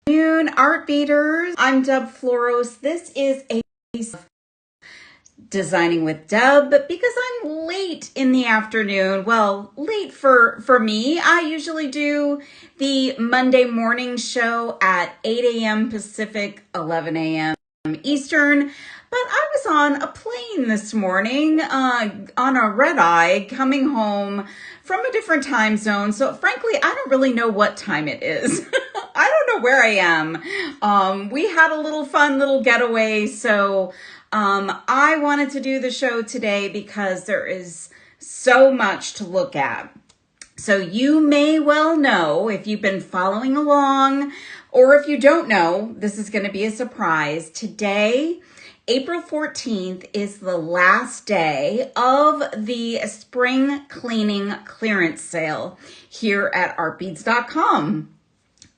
Art beaters. I'm Deb Floros. This is a Designing with Deb because I'm late in the afternoon. Well, late for me. I usually do the Monday morning show at 8 a.m. Pacific, 11 a.m. Eastern. But I was on a plane this morning on a red eye coming home from a different time zone. So frankly, I don't really know what time it is. I don't know where I am. We had a little fun little getaway. So I wanted to do the show today because there is so much to look at. So you may well know if you've been following along, or if you don't know, this is going to be a surprise. Today, April 14th, is the last day of the spring cleaning clearance sale here at artbeads.com.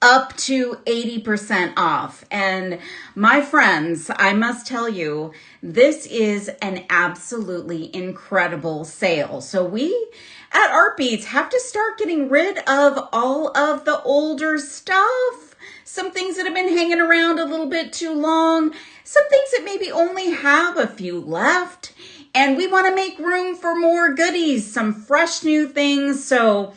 Up to 80% off. And my friends, I must tell you, this is an absolutely incredible sale. So we at Art Beads have to start getting rid of all of the older stuff. Some things that have been hanging around a little bit too long. Some things that maybe only have a few left. And we want to make room for more goodies, some fresh new things. So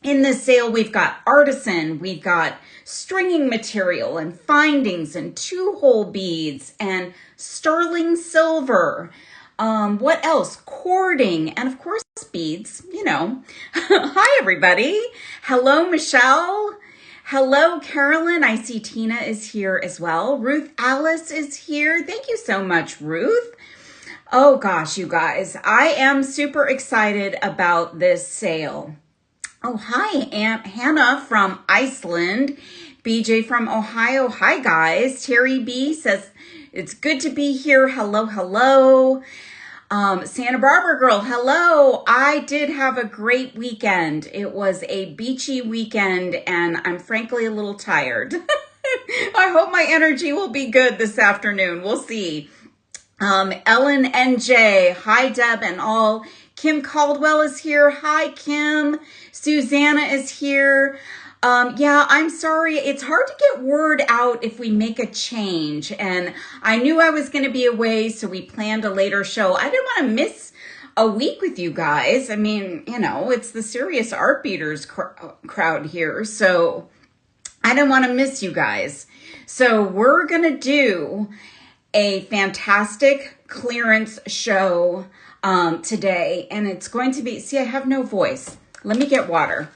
in this sale, we've got artisan, we've got stringing material and findings and 2-hole beads and sterling silver. What else? Cording and of course beads, you know. Hi, everybody. Hello, Michelle. Hello, Carolyn. I see Tina is here as well. Ruth Alice is here. Thank you so much, Ruth. Oh gosh, you guys, I am super excited about this sale. Oh, hi, Aunt Hannah from Iceland. BJ from Ohio. Hi, guys. Terry B says, it's good to be here. Hello, hello. Santa Barbara girl, hello. I did have a great weekend. It was a beachy weekend, and I'm frankly a little tired. I hope my energy will be good this afternoon. We'll see. Ellen NJ, hi, Deb and all. Kim Caldwell is here. Hi, Kim. Susanna is here. Yeah, I'm sorry. It's hard to get word out if we make a change. And I knew I was going to be away, so we planned a later show. I didn't want to miss a week with you guys. I mean, you know, it's the serious art beaters crowd here. So I didn't want to miss you guys. So we're going to do a fantastic clearance show today, and it's going to be, see, I have no voice. Let me get water.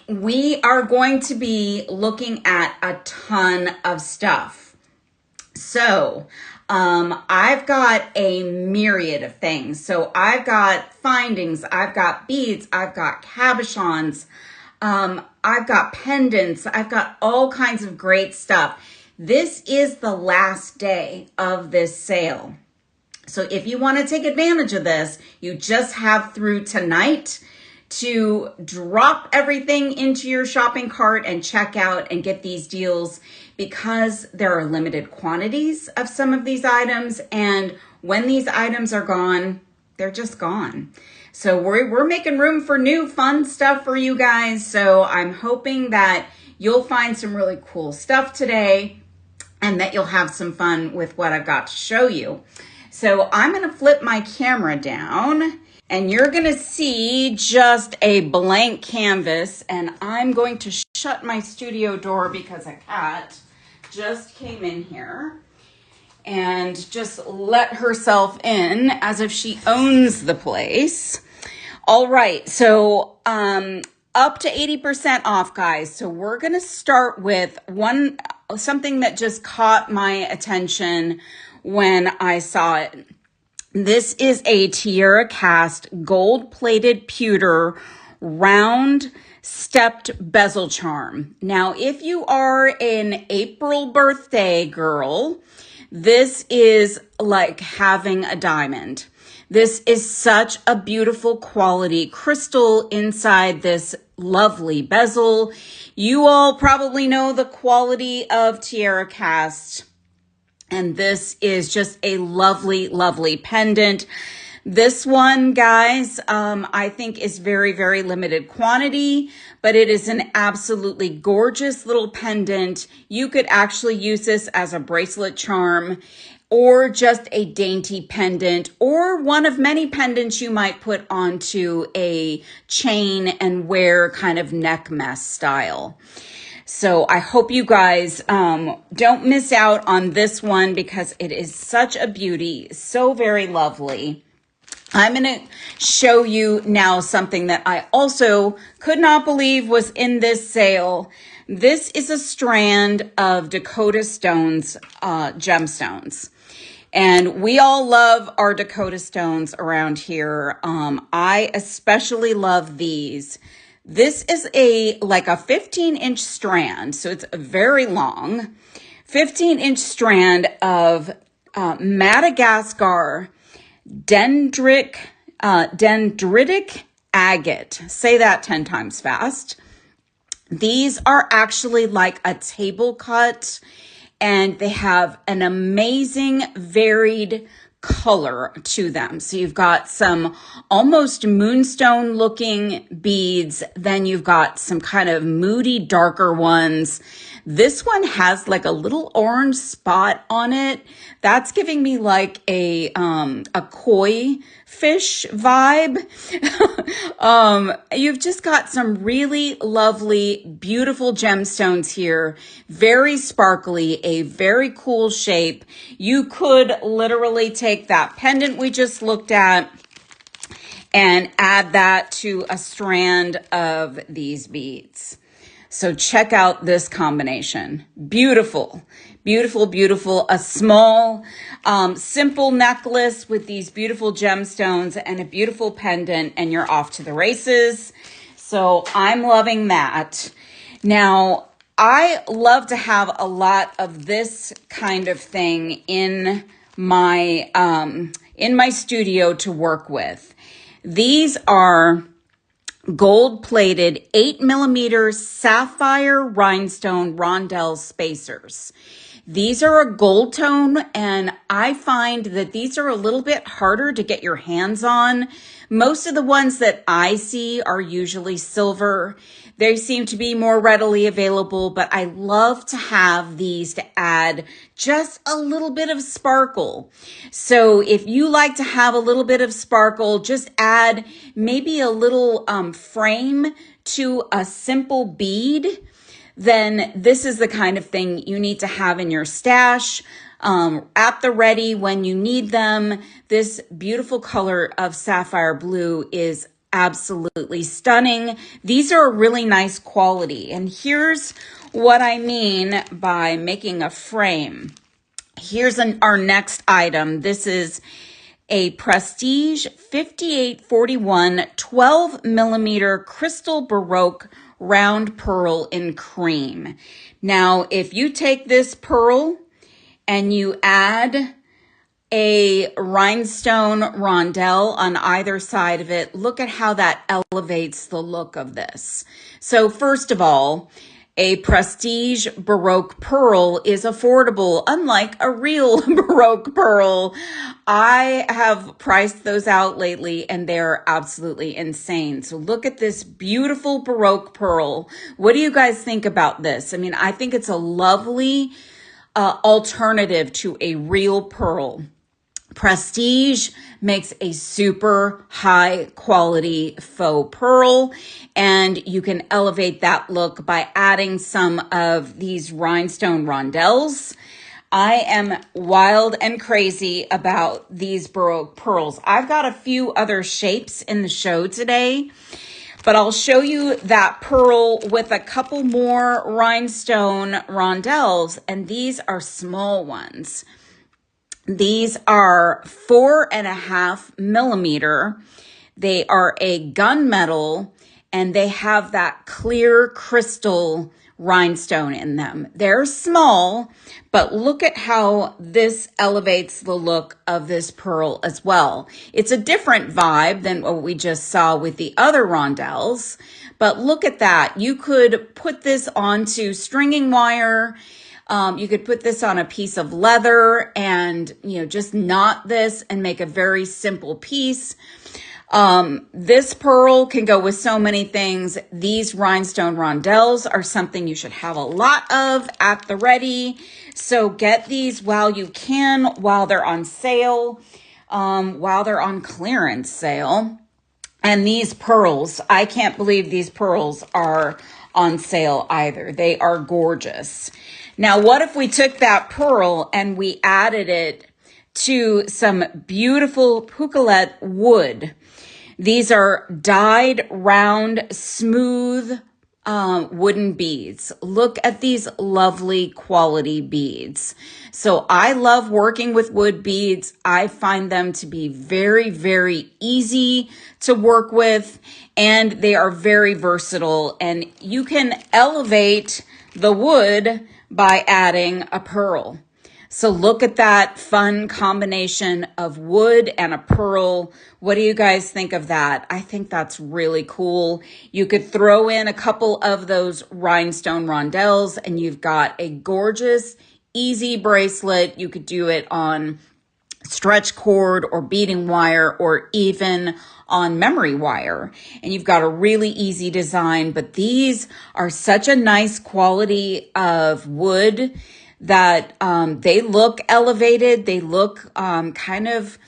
We are going to be looking at a ton of stuff. So I've got a myriad of things. So I've got findings, I've got beads, I've got cabochons, I've got pendants, I've got all kinds of great stuff. This is the last day of this sale. So if you want to take advantage of this, you just have through tonight to drop everything into your shopping cart and check out and get these deals, because there are limited quantities of some of these items. And when these items are gone, they're just gone. So we're making room for new fun stuff for you guys. So I'm hoping that you'll find some really cool stuff today and that you'll have some fun with what I've got to show you. So I'm going to flip my camera down and you're going to see just a blank canvas, and I'm going to shut my studio door because a cat just came in here and just let herself in as if she owns the place. All right, so up to 80% off, guys. So we're going to start with something that just caught my attention when I saw it. This is a Tierra cast gold-plated pewter round stepped bezel charm. Now, if you are an April birthday girl, this is like having a diamond. This is such a beautiful quality crystal inside this lovely bezel. You all probably know the quality of Tierra cast. And this is just a lovely, lovely pendant. This one, guys, I think is very, very limited quantity, but it is an absolutely gorgeous little pendant. You could actually use this as a bracelet charm or just a dainty pendant or one of many pendants you might put onto a chain and wear kind of neck mess style. So I hope you guys don't miss out on this one because it is such a beauty, so very lovely. I'm going to show you now something that I also could not believe was in this sale. This is a strand of Dakota stones, gemstones. And we all love our Dakota stones around here. I especially love these. This is like a 15-inch strand, so it's very long. 15-inch strand of Madagascar dendritic agate. Say that 10 times fast. These are actually like a table cut, and they have an amazing varied color to them. So you've got some almost moonstone looking beads. Then you've got some kind of moody, darker ones. This one has like a little orange spot on it. That's giving me like a koi fish vibe. You've just got some really lovely, beautiful gemstones here. Very sparkly, a very cool shape. You could literally take that pendant we just looked at and add that to a strand of these beads. So check out this combination. Beautiful, beautiful, beautiful. A small, simple necklace with these beautiful gemstones and a beautiful pendant, and you're off to the races. So I'm loving that. Now, I love to have a lot of this kind of thing in my studio to work with. These are gold-plated 8mm sapphire rhinestone Rondelles spacers. These are a gold tone, and I find that these are a little bit harder to get your hands on. Most of the ones that I see are usually silver. They seem to be more readily available, but I love to have these to add just a little bit of sparkle. So if you like to have a little bit of sparkle, just add maybe a little frame to a simple bead. Then this is the kind of thing you need to have in your stash at the ready when you need them. This beautiful color of sapphire blue is absolutely stunning. These are a really nice quality. And here's what I mean by making a frame. Here's our next item. This is a Prestige 5841 12mm crystal Baroque round pearl in cream. Now, if you take this pearl and you add a rhinestone rondelle on either side of it, look at how that elevates the look of this. So first of all, a Prestige Baroque pearl is affordable, unlike a real Baroque pearl. I have priced those out lately and they're absolutely insane. So look at this beautiful Baroque pearl. What do you guys think about this? I mean, I think it's a lovely alternative to a real pearl. Prestige makes a super high quality faux pearl, and you can elevate that look by adding some of these rhinestone rondelles. I am wild and crazy about these Baroque pearls. I've got a few other shapes in the show today, but I'll show you that pearl with a couple more rhinestone rondelles, and these are small ones. These are 4.5mm. They are a gunmetal, and they have that clear crystal rhinestone in them. They're small, but look at how this elevates the look of this pearl as well. It's a different vibe than what we just saw with the other rondelles, but look at that. You could put this onto stringing wire. You could put this on a piece of leather and, just knot this and make a very simple piece. This pearl can go with so many things. These rhinestone rondelles are something you should have a lot of at the ready. So get these while you can, while they're on sale, while they're on clearance sale. And these pearls, I can't believe these pearls are on sale either. They are gorgeous. Now, what if we took that pearl and we added it to some beautiful pucalet wood? These are dyed, round, smooth wooden beads. Look at these lovely quality beads. So I love working with wood beads. I find them to be very, very easy to work with, and they are very versatile. And you can elevate the wood by adding a pearl. So look at that fun combination of wood and a pearl. What do you guys think of that? I think that's really cool. You could throw in a couple of those rhinestone rondelles and you've got a gorgeous, easy bracelet. You could do it on stretch cord or beading wire or even on memory wire. And you've got a really easy design, but these are such a nice quality of wood that they look elevated. They look kind of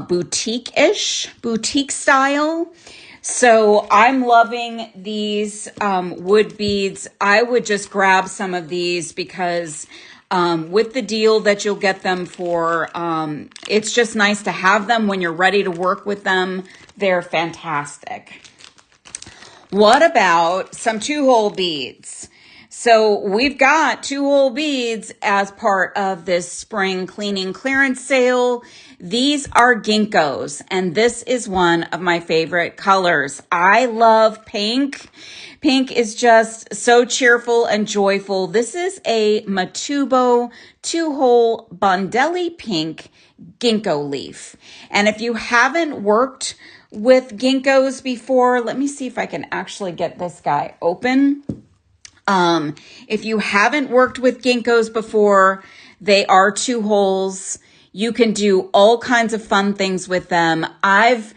boutique-ish, boutique style. So I'm loving these wood beads. I would just grab some of these because with the deal that you'll get them for, it's just nice to have them when you're ready to work with them. They're fantastic. What about some 2-hole beads? So we've got 2-hole beads as part of this spring cleaning clearance sale. These are ginkos, and this is one of my favorite colors. I love pink. Pink is just so cheerful and joyful. This is a Matubo 2-hole Bondelli pink ginkgo leaf. And if you haven't worked with ginkgos before, let me see if I can actually get this guy open. If you haven't worked with ginkgos before, they are 2 holes. You can do all kinds of fun things with them. I've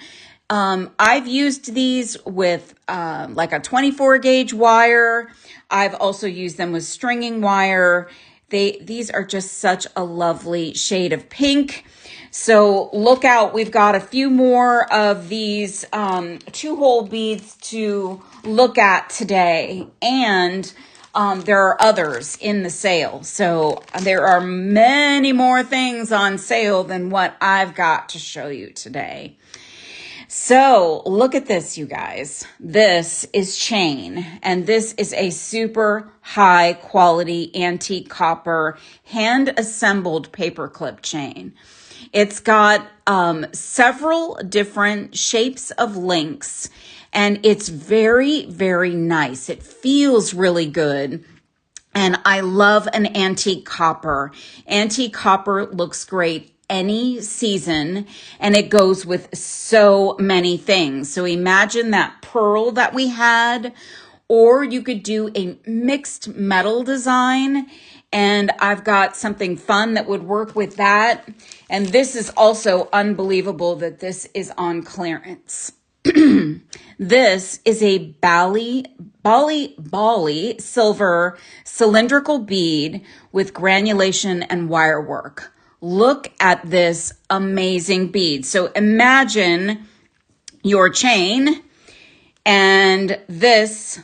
used these with, like a 24 gauge wire. I've also used them with stringing wire. These are just such a lovely shade of pink. So look out. We've got a few more of these, 2-hole beads to look at today. And there are others in the sale. So there are many more things on sale than what I've got to show you today. So look at this, you guys. This is chain, and this is a super high quality antique copper hand assembled paperclip chain. It's got several different shapes of links, and it's very, very nice. It feels really good. And I love an antique copper. Antique copper looks great any season, and it goes with so many things. So imagine that pearl that we had, or you could do a mixed metal design. And I've got something fun that would work with that. And this is also unbelievable that this is on clearance. This is a Bali silver cylindrical bead with granulation and wire work. Look at this amazing bead. So imagine your chain and this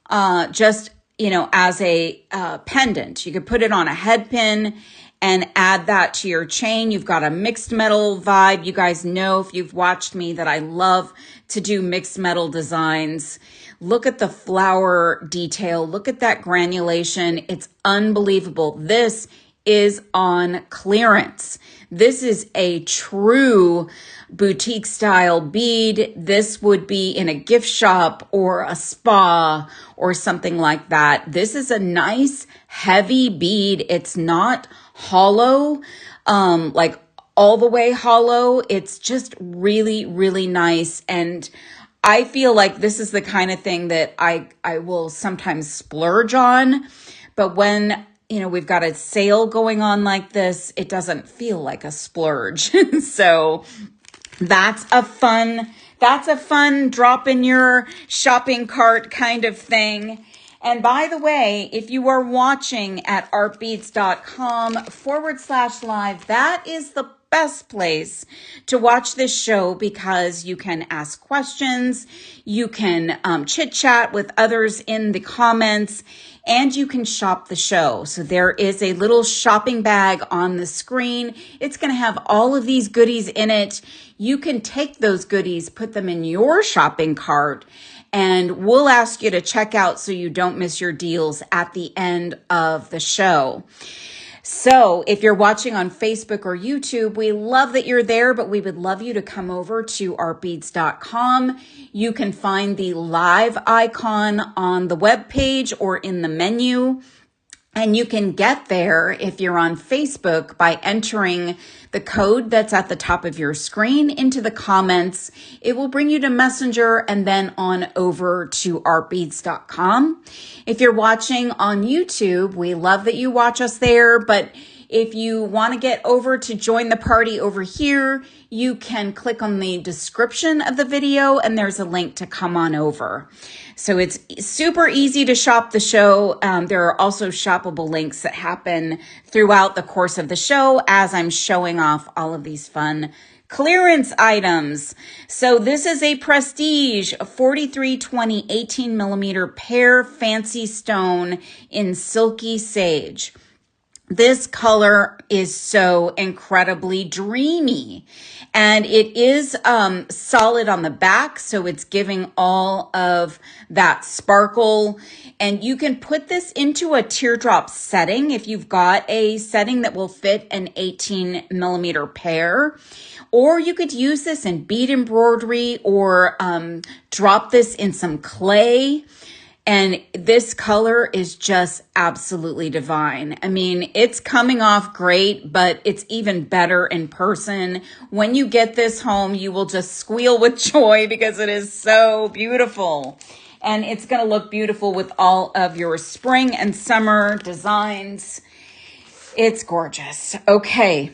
just, as a pendant. You could put it on a head pin and add that to your chain. You've got a mixed metal vibe. You guys know, if you've watched me, that I love to do mixed metal designs. Look at the flower detail. Look at that granulation. It's unbelievable. This is on clearance. This is a true boutique style bead. This would be in a gift shop or a spa or something like that. This is a nice heavy bead. It's not hollow, like all the way hollow. It's just really, really nice. And I feel like this is the kind of thing that I will sometimes splurge on. But when we've got a sale going on like this, it doesn't feel like a splurge. So that's a fun drop in your shopping cart kind of thing. And by the way, if you are watching at artbeads.com/live, that is the best place to watch this show because you can ask questions, you can chit chat with others in the comments, and you can shop the show. So there is a little shopping bag on the screen. It's going to have all of these goodies in it. You can take those goodies, put them in your shopping cart, and we'll ask you to check out so you don't miss your deals at the end of the show. So if you're watching on Facebook or YouTube, we love that you're there, but we would love you to come over to artbeads.com. You can find the live icon on the web page or in the menu. And you can get there if you're on Facebook by entering the code that's at the top of your screen into the comments. It will bring you to Messenger and then on over to artbeads.com. If you're watching on YouTube, we love that you watch us there, but if you want to get over to join the party over here, you can click on the description of the video and there's a link to come on over. So it's super easy to shop the show. There are also shoppable links that happen throughout the course of the show as I'm showing off all of these fun clearance items. So this is a Prestige 4320 18 millimeter pear fancy stone in silky sage. This color is so incredibly dreamy and it is solid on the back. So it's giving all of that sparkle and you can put this into a teardrop setting if you've got a setting that will fit an 18 millimeter pear. Or you could use this in bead embroidery or drop this in some clay. And this color is just absolutely divine. I mean, it's coming off great, but it's even better in person. When you get this home, you will just squeal with joy because it is so beautiful. And it's going to look beautiful with all of your spring and summer designs. It's gorgeous. Okay.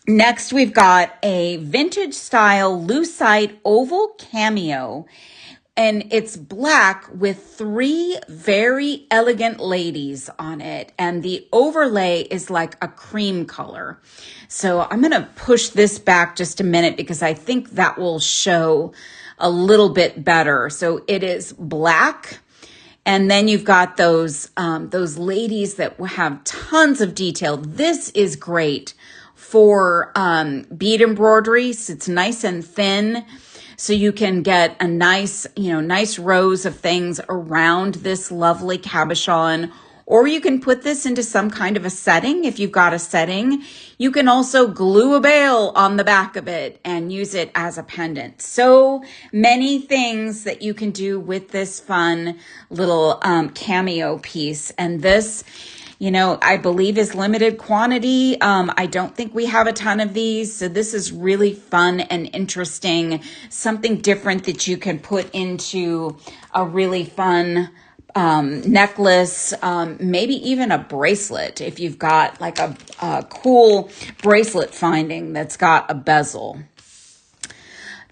Next, we've got a vintage style lucite oval cameo. And it's black with 3 very elegant ladies on it. And the overlay is like a cream color. So I'm going to push this back just a minute because I think that will show a little bit better. So it is black. And then you've got those ladies that have tons of detail. This is great for bead embroidery. So it's nice and thin. So you can get a nice rows of things around this lovely cabochon, or you can put this into some kind of a setting. If you've got a setting, you can also glue a bail on the back of it and use it as a pendant. So many things that you can do with this fun little cameo piece. And this, I believe is limited quantity. I don't think we have a ton of these. So this is really fun and interesting. Something different that you can put into a really fun necklace, maybe even a bracelet. If you've got like a cool bracelet finding that's got a bezel.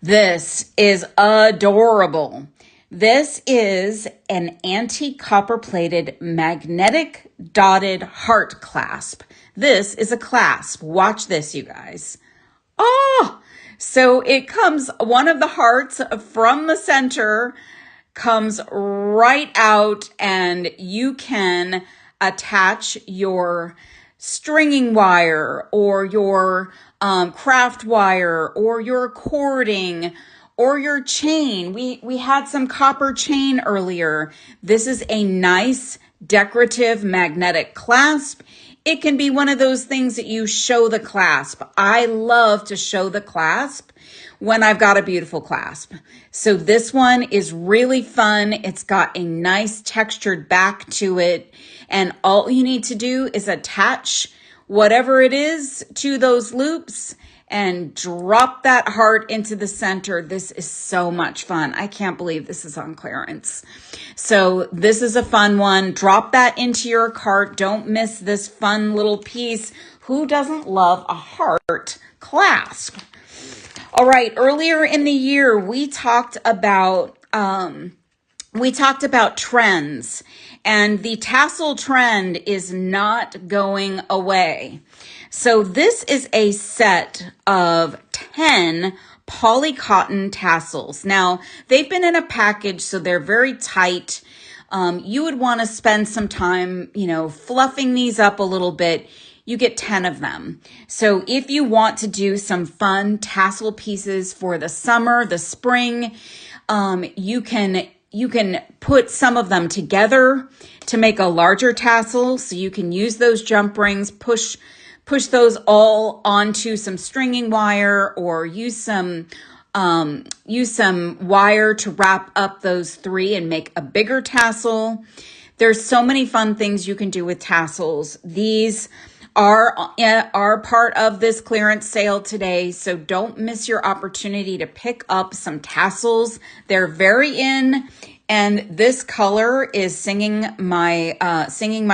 This is adorable. This is an antique copper-plated magnetic dotted heart clasp. This is a clasp. Watch this, you guys. Oh, so it comes, one of the hearts from the center comes right out and you can attach your stringing wire or your craft wire or your cording or your chain. We had some copper chain earlier. This is a nice decorative magnetic clasp. It can be one of those things that you show the clasp. I love to show the clasp when I've got a beautiful clasp. So this one is really fun. It's got a nice textured back to it. And all you need to do is attach whatever it is to those loops and drop that heart into the center. This is so much fun. I can't believe this is on clearance. So this is a fun one. Drop that into your cart. Don't miss this fun little piece. Who doesn't love a heart clasp? All right, earlier in the year, we talked about trends, and the tassel trend is not going away. So this is a set of 10 poly cotton tassels. Now, they've been in a package, so they're very tight. You would want to spend some time, fluffing these up a little bit. You get 10 of them. So if you want to do some fun tassel pieces for the summer, the spring, you can put some of them together to make a larger tassel. So you can use those jump rings, push those all onto some stringing wire, or use some wire to wrap up those 3 and make a bigger tassel. There's so many fun things you can do with tassels. These are part of this clearance sale today, so don't miss your opportunity to pick up some tassels. They're very in, and this color is singing my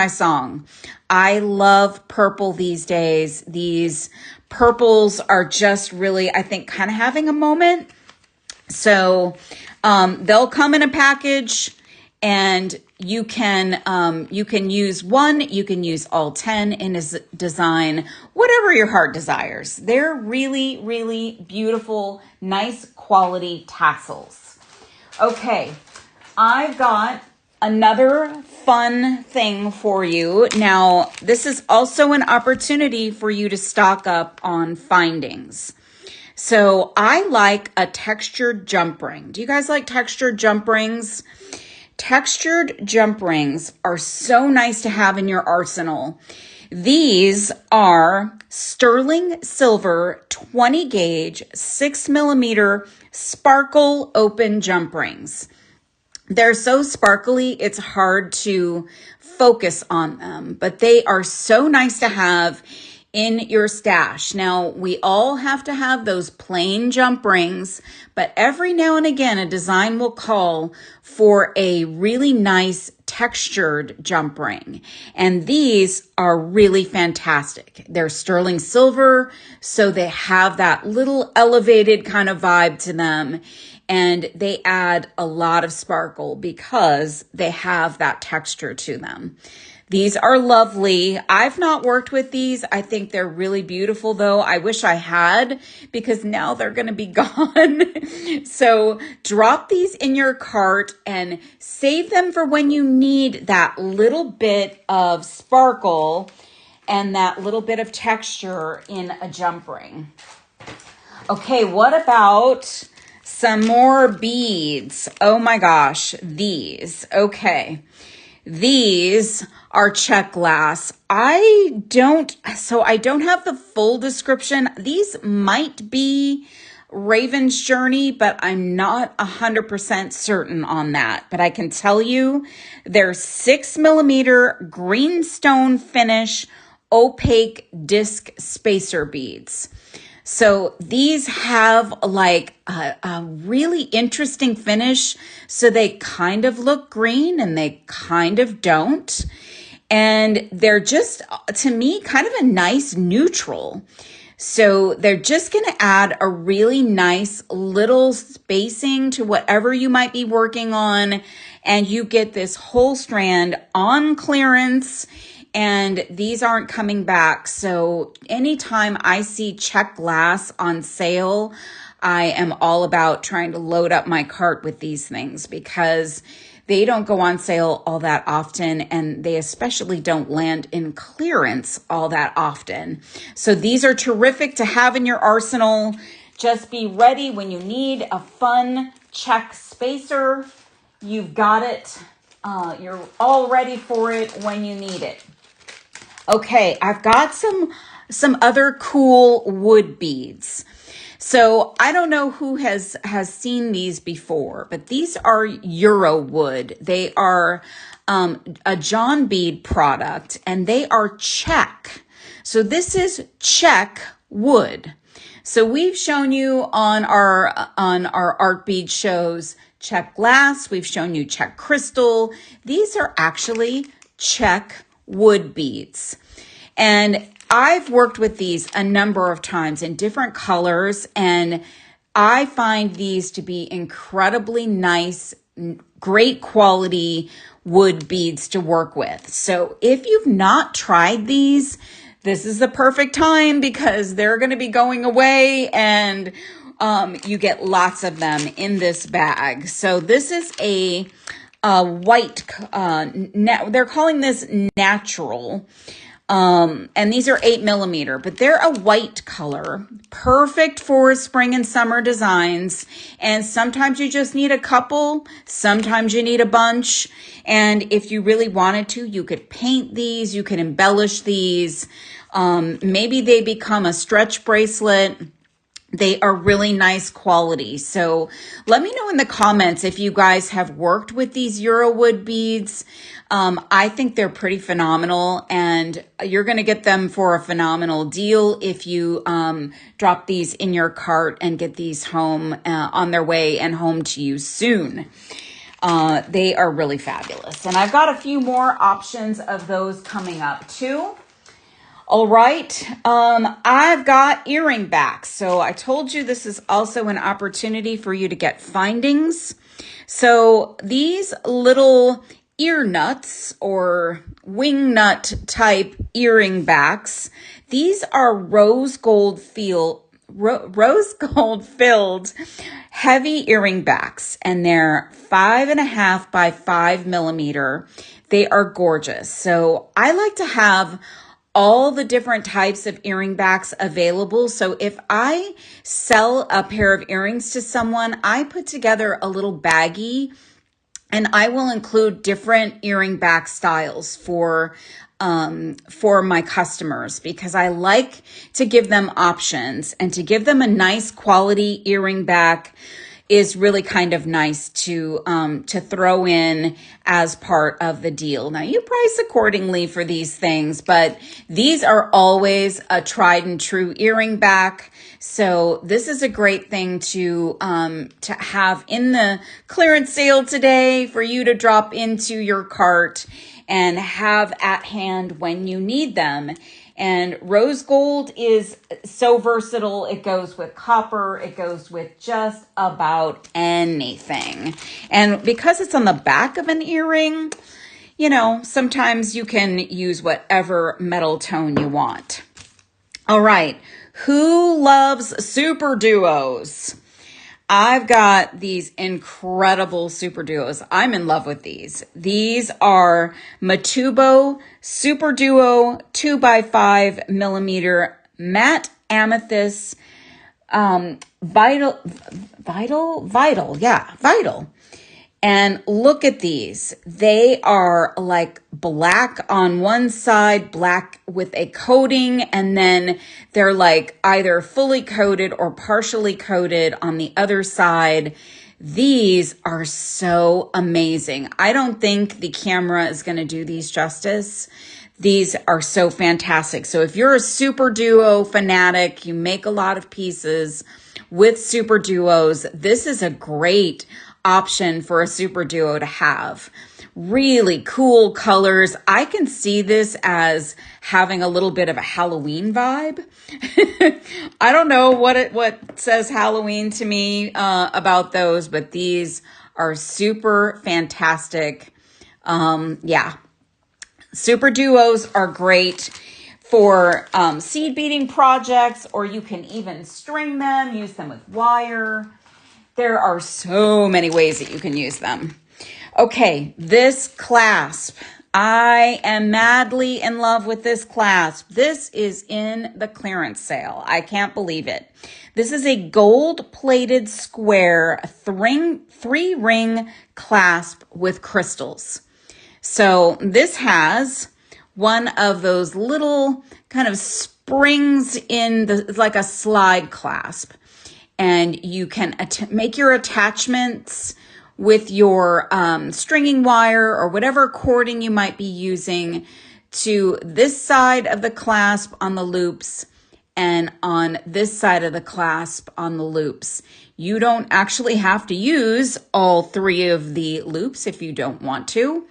song. I love purple these days. These purples are just really, I think, kind of having a moment. So they'll come in a package, and you can use one, you can use all 10 in a design, whatever your heart desires. They're really, really beautiful, nice quality tassels. Okay, I've got another fun thing for you. Now, this is also an opportunity for you to stock up on findings. So I like a textured jump ring. Do you guys like textured jump rings? Textured jump rings are so nice to have in your arsenal. These are sterling silver 20 gauge 6mm sparkle open jump rings. They're so sparkly, it's hard to focus on them, but they are so nice to have in your stash. Now, we all have to have those plain jump rings, but every now and again, a design will call for a really nice textured jump ring. And these are really fantastic. They're sterling silver, so they have that little elevated kind of vibe to them. And they add a lot of sparkle because they have that texture to them. These are lovely. I've not worked with these. I think they're really beautiful though. I wish I had, because now they're going to be gone. So drop these in your cart and save them for when you need that little bit of sparkle and that little bit of texture in a jump ring. Okay, what about some more beads? Oh my gosh, these. Okay. These are check glass. I don't have the full description. These might be Raven's Journey, but I'm not 100% certain on that. But I can tell you they're 6mm greenstone finish opaque disc spacer beads. So these have like a really interesting finish. So they kind of look green and they kind of don't. And they're just, to me, kind of a nice neutral. So they're just going to add a really nice little spacing to whatever you might be working on. And you get this whole strand on clearance. And these aren't coming back. So anytime I see check glass on sale, I am all about trying to load up my cart with these things, because they don't go on sale all that often, and they especially don't land in clearance all that often. So these are terrific to have in your arsenal. Just be ready when you need a fun check spacer. You've got it. You're all ready for it when you need it. Okay, I've got some other cool wood beads. So I don't know who has seen these before, but these are Euro wood. They are a John Bead product, and they are Czech. So this is Czech wood. So we've shown you on our art bead shows check glass, we've shown you check crystal. These are actually check wood beads. And I've worked with these a number of times in different colors, and I find these to be incredibly nice, great quality wood beads to work with. So if you've not tried these, this is the perfect time because they're going to be going away, and you get lots of them in this bag. So this is a white, they're calling this natural. And these are 8mm, but they're a white color, perfect for spring and summer designs. And sometimes you just need a couple, sometimes you need a bunch. And if you really wanted to, you could paint these, you could embellish these. Maybe they become a stretch bracelet. They are really nice quality. So let me know in the comments if you guys have worked with these Eurowood beads. I think they're pretty phenomenal, and you're going to get them for a phenomenal deal if you drop these in your cart and get these home on their way and home to you soon. They are really fabulous. And I've got a few more options of those coming up too. All right, I've got earring backs. So I told you this is also an opportunity for you to get findings. So these little ear nuts or wing nut type earring backs, these are rose gold filled heavy earring backs, and they're 5.5 by 5mm. They are gorgeous. So I like to have all the different types of earring backs available. So if I sell a pair of earrings to someone, I put together a little baggie, and I will include different earring back styles for my customers, because I like to give them options, and to give them a nice quality earring back is really kind of nice to throw in as part of the deal. Now you price accordingly for these things, but these are always a tried and true earring back. So this is a great thing to have in the clearance sale today for you to drop into your cart and have at hand when you need them. And rose gold is so versatile. It goes with copper. It goes with just about anything. And because it's on the back of an earring, you know, sometimes you can use whatever metal tone you want. All right. Who loves super duos? I've got these incredible super duos. I'm in love with these. These are Matubo Super Duo 2x5mm matte amethyst, vital. And look at these. They are like black on one side, black with a coating, and then they're like either fully coated or partially coated on the other side. These are so amazing. I don't think the camera is going to do these justice. These are so fantastic. So if you're a super duo fanatic, you make a lot of pieces with super duos, this is a great option for a super duo to have. Really cool colors. I can see this as having a little bit of a Halloween vibe. I don't know what says Halloween to me about those, but these are super fantastic. Super duos are great for seed beading projects, or you can even string them, use them with wire. There are so many ways that you can use them. Okay, this clasp. I am madly in love with this clasp. This is in the clearance sale. I can't believe it. This is a gold-plated square three-ring clasp with crystals. So this has one of those little kind of springs it's like a slide clasp. And you can make your attachments with your stringing wire or whatever cording you might be using to this side of the clasp on the loops, and on this side of the clasp on the loops. You don't actually have to use all 3 of the loops if you don't want to,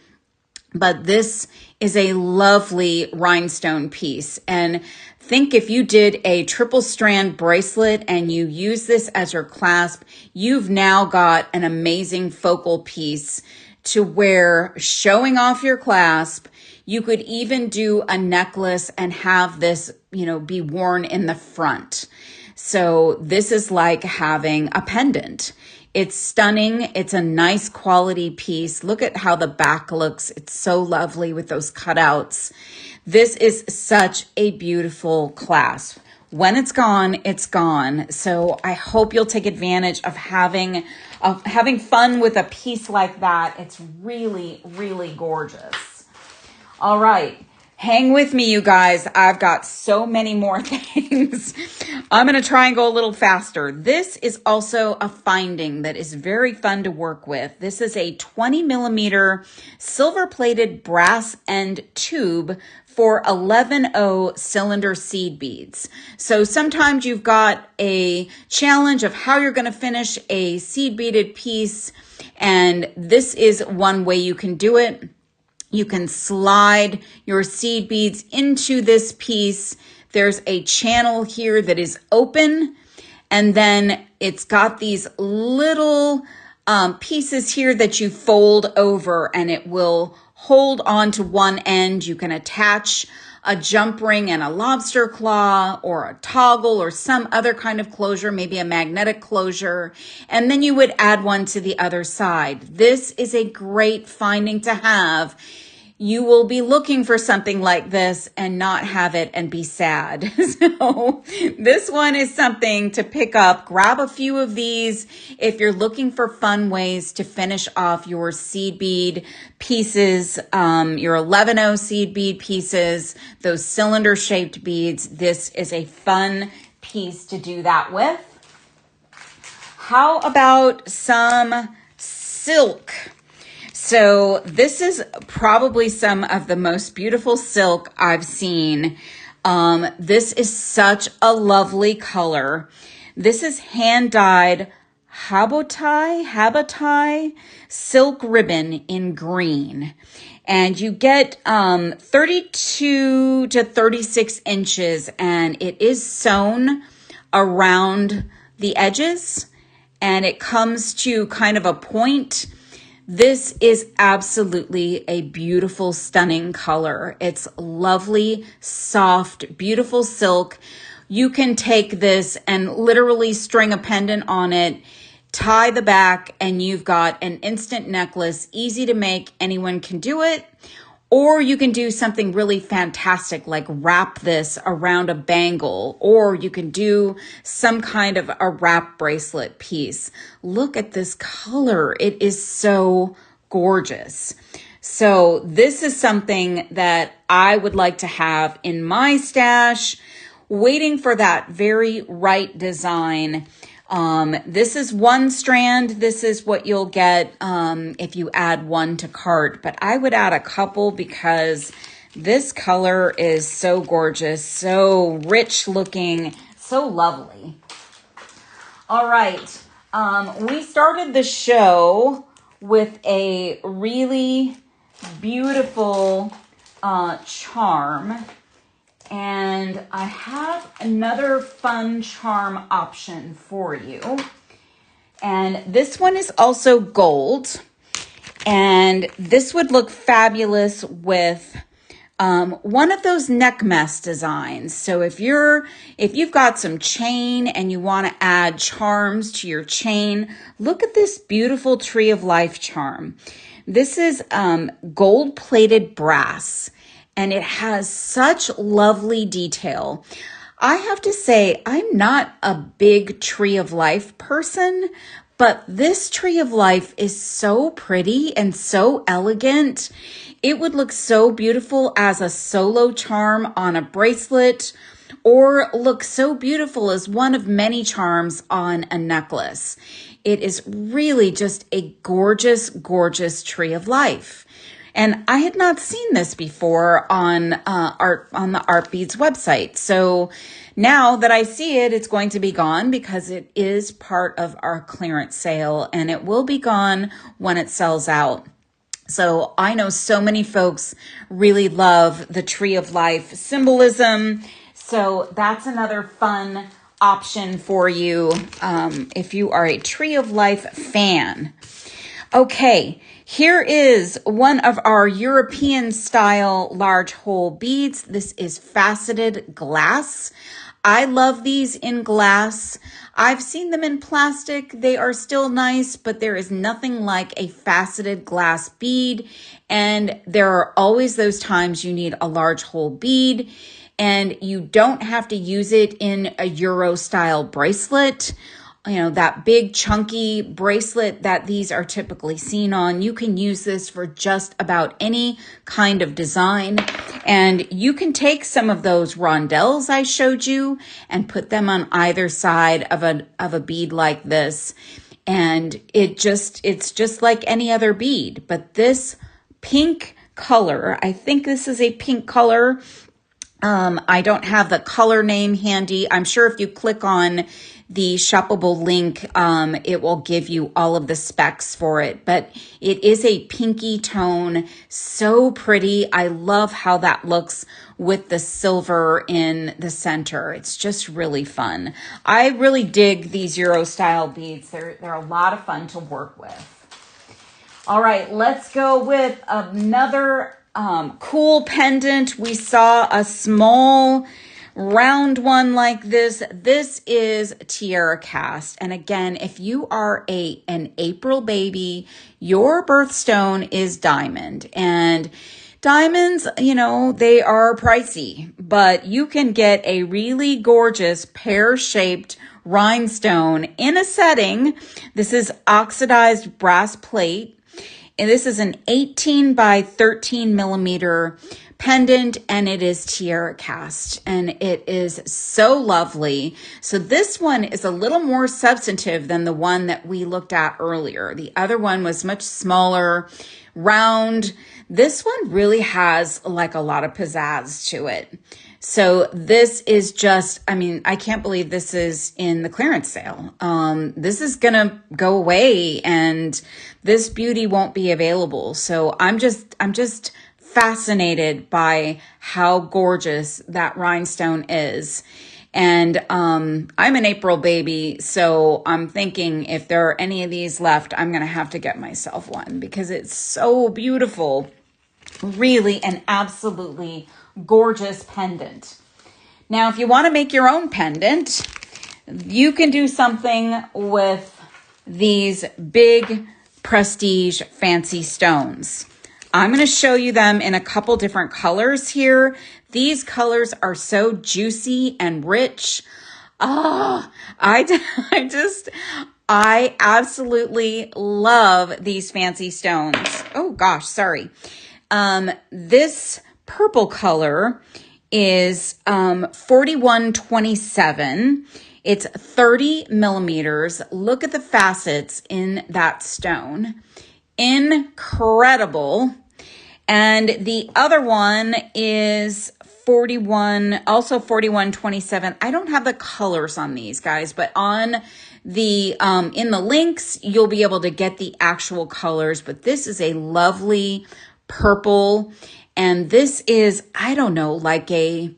but this is a lovely rhinestone piece. And think if you did a triple strand bracelet and you use this as your clasp, you've now got an amazing focal piece to wear showing off your clasp. You could even do a necklace and have this, be worn in the front. So this is like having a pendant. It's stunning. It's a nice quality piece. Look at how the back looks. It's so lovely with those cutouts. This is such a beautiful clasp. When it's gone, it's gone. So I hope you'll take advantage of having fun with a piece like that. It's really, really gorgeous. All right. Hang with me, you guys. I've got so many more things. I'm going to try and go a little faster. This is also a finding that is very fun to work with. This is a 20 millimeter silver-plated brass end tube for 11/0 cylinder seed beads. So sometimes you've got a challenge of how you're going to finish a seed beaded piece, and this is one way you can do it. You can slide your seed beads into this piece. There's a channel here that is open, and then it's got these little pieces here that you fold over, and it will hold on to one end. You can attach a jump ring and a lobster claw or a toggle or some other kind of closure, maybe a magnetic closure, and then you would add one to the other side. This is a great finding to have. You will be looking for something like this and not have it and be sad. So this one is something to pick up. Grab a few of these if you're looking for fun ways to finish off your seed bead pieces, your 11/0 seed bead pieces, those cylinder shaped beads. This is a fun piece to do that with. How about some silk? So this is probably some of the most beautiful silk I've seen. This is such a lovely color. This is hand-dyed habotai silk ribbon in green. And you get 32 to 36 inches, and it is sewn around the edges, and it comes to kind of a point. This is absolutely a beautiful, stunning color. It's lovely, soft, beautiful silk. You can take this and literally string a pendant on it, tie the back, and you've got an instant necklace. Easy to make. Anyone can do it. Or you can do something really fantastic like wrap this around a bangle, or you can do some kind of a wrap bracelet piece. Look at this color. It is so gorgeous. So this is something that I would like to have in my stash, waiting for that very right design. This is one strand. This is what you'll get if you add one to cart, but I would add a couple because this color is so gorgeous, so rich looking, so lovely. All right. We started the show with a really beautiful charm. And I have another fun charm option for you. And this one is also gold. And this would look fabulous with one of those neck mess designs. So if you've got some chain and you want to add charms to your chain, look at this beautiful Tree of Life charm. This is gold-plated brass. And it has such lovely detail. I have to say, I'm not a big Tree of Life person, but this Tree of Life is so pretty and so elegant. It would look so beautiful as a solo charm on a bracelet, or look so beautiful as one of many charms on a necklace. It is really just a gorgeous, gorgeous Tree of Life. And I had not seen this before on the Art Beads website. So now that I see it, it's going to be gone because it is part of our clearance sale, and it will be gone when it sells out. So I know so many folks really love the Tree of Life symbolism. So that's another fun option for you if you are a Tree of Life fan. Okay, here is one of our European style large hole beads. This is faceted glass. I love these in glass. I've seen them in plastic. They are still nice, but there is nothing like a faceted glass bead. And there are always those times you need a large hole bead, and you don't have to use it in a Euro style bracelet. You know, that big chunky bracelet that these are typically seen on. You can use this for just about any kind of design. And you can take some of those rondelles I showed you and put them on either side of a bead like this. And it's just like any other bead. But this pink color, I think this is a pink color. I don't have the color name handy. I'm sure if you click on the shoppable link, it will give you all of the specs for it, but it is a pinky tone. So pretty. I love how that looks with the silver in the center. It's just really fun. I really dig these Euro style beads. They're a lot of fun to work with. All right, let's go with another cool pendant. We saw a small round one like this. This is tiara cast. And again, if you are an April baby, your birthstone is diamond. And diamonds, you know, they are pricey, but you can get a really gorgeous pear-shaped rhinestone in a setting. This is oxidized brass plate. And this is an 18 by 13 millimeter pendant, and it is tiara cast, and it is so lovely. So this one is a little more substantive than the one that we looked at earlier. The other one was much smaller, round. This one really has like a lot of pizzazz to it. So this is just, I mean, I can't believe this is in the clearance sale. This is gonna go away, and this beauty won't be available. So I'm just fascinated by how gorgeous that rhinestone is. And I'm an April baby, so I'm thinking if there are any of these left, I'm gonna have to get myself one because it's so beautiful. Really an absolutely gorgeous pendant. Now, if you want to make your own pendant, you can do something with these big prestige fancy stones. I'm going to show you them in a couple different colors here. These colors are so juicy and rich. I absolutely love these fancy stones. Oh gosh, sorry. This purple color is 4127. It's 30 millimeters. Look at the facets in that stone. Incredible. And the other one is 4127. I don't have the colors on these guys, but on the in the links, you'll be able to get the actual colors. But this is a lovely purple, and this is, I don't know, like a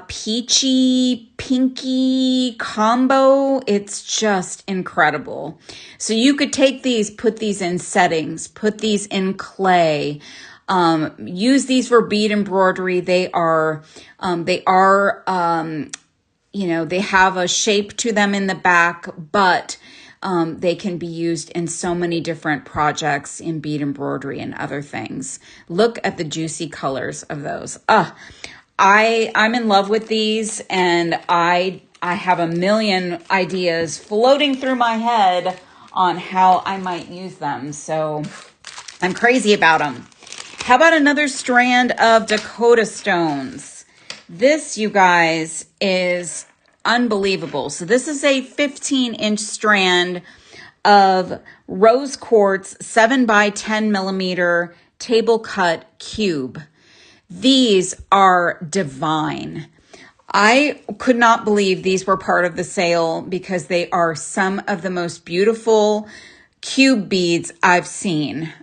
peachy pinky combo. It's just incredible. So you could take these, put these in settings, put these in clay, use these for bead embroidery. They have a shape to them in the back, but they can be used in so many different projects in bead embroidery and other things. Look at the juicy colors of those. I'm in love with these, and I have a million ideas floating through my head on how I might use them. So I'm crazy about them. How about another strand of Dakota stones? This, you guys, is unbelievable. So this is a 15-inch strand of rose quartz 7 by 10 millimeter table cut cube. These are divine. I could not believe these were part of the sale because they are some of the most beautiful cube beads I've seen.